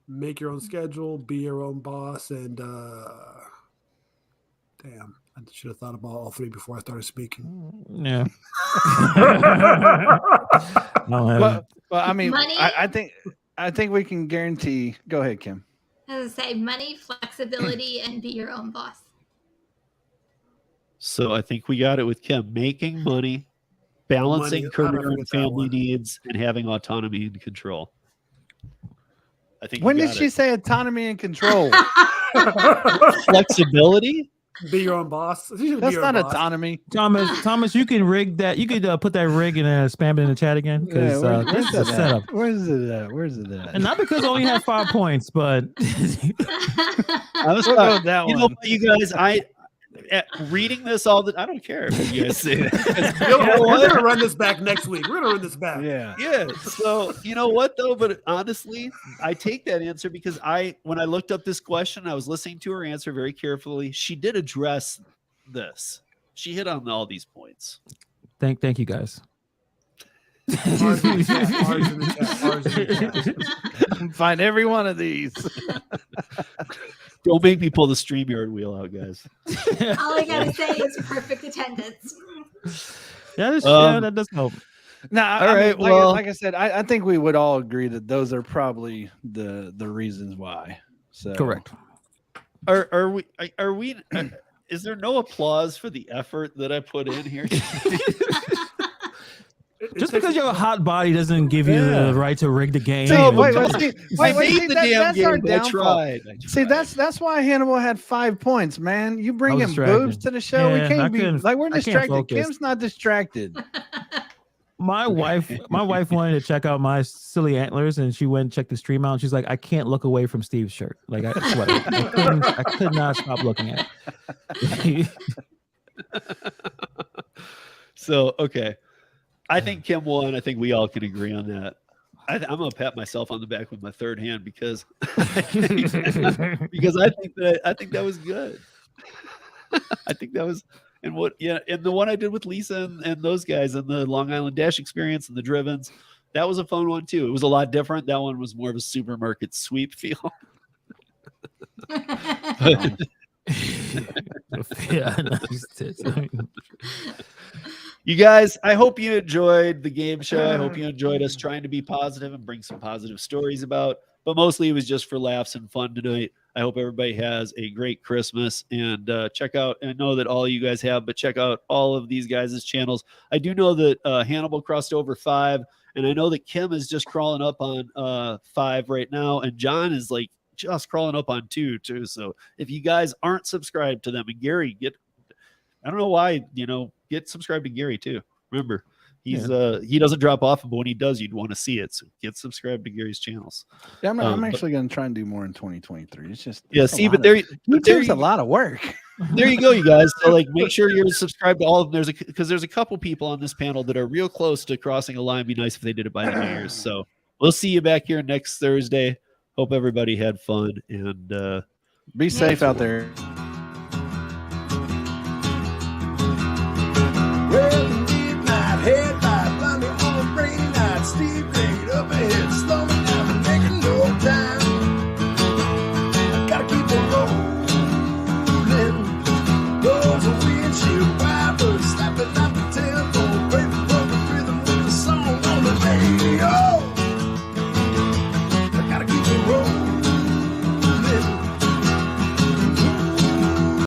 Make your own schedule, be your own boss, and damn, I should have thought about all 3 before I started speaking. Yeah. No, Well, I mean, Money? I think we can guarantee. Go ahead, Kim. I was gonna say money, flexibility, and be your own boss. So I think we got it with Kim. Making money, balancing Money, how did I career and forget that family one? needs, and having autonomy and control. I think. When you did got she it. say autonomy and control? Flexibility? Be your own boss. You should be That's your not own boss. autonomy. Thomas, you can rig that. You could put that rig and spam it in the chat again because this is a setup. Where's it at? Where's it at? And not because I only have 5 points, but I was We'll go with that you know one. what, you guys, reading this I don't care if you guys say that. We're gonna run this back next week. We're gonna run this back. Yeah. Yeah. So you know what though? But honestly, I take that answer because when I looked up this question, I was listening to her answer very carefully. She did address this. She hit on all these points. thank you guys. Ours in the chat. Find every one of these. Don't make me pull the StreamYard wheel out, guys. All I gotta say is perfect attendance. That does help. No, All I right, mean, well- like I said, I think we would all agree that those are probably the reasons why. So Correct. Are we? Is there no applause for the effort that I put in here? Just because you have a hot body doesn't give you the right to rig the game. No, Wait, but see, I wait, made see, the that- damn that's our game. I downfall. tried. See, that's why Hannibal had 5 points, man. You I bring was him distracted. boobs to the show. Yeah, We can't be couldn't- like we're I can't distracted. focus. Kim's not distracted. My wife wanted to check out my silly antlers, and she went and checked the stream out. And she's like, "I can't look away from Steve's shirt. Like I could not stop looking at it." So okay, I think Kim won. I think we all can agree on that. I'm gonna pat myself on the back with my third hand because I think that was good. I think that was and the one I did with Lisa and those guys and the Long Island Dash experience and the Drivens, that was a fun one too. It was a lot different. That one was more of a supermarket sweep feel. Yeah, nice tits. You guys, I hope you enjoyed the game show. I hope you enjoyed us trying to be positive and bring some positive stories about, but mostly it was just for laughs and fun tonight. I hope everybody has a great Christmas and check out, and I know that all you guys have, but check out all of these guys' channels. I do know that Hannibal crossed over 5, and I know that Kim is just crawling up on 5 right now, and John is like just crawling up on 2 too. So if you guys aren't subscribed to them, and Gary, I don't know why, get subscribed to Gary too. Remember, he doesn't drop off, but when he does, you'd want to see it. So get subscribed to Gary's channels. Yeah, I'm actually going to try and do more in 2023. It's just there's a lot of work. There you go, you guys. So like, make sure you're subscribed to all of them. Because there's a couple people on this panel that are real close to crossing a line. It'd be nice if they did it by the New Year's. So we'll see you back here next Thursday. Hope everybody had fun and Be safe out there.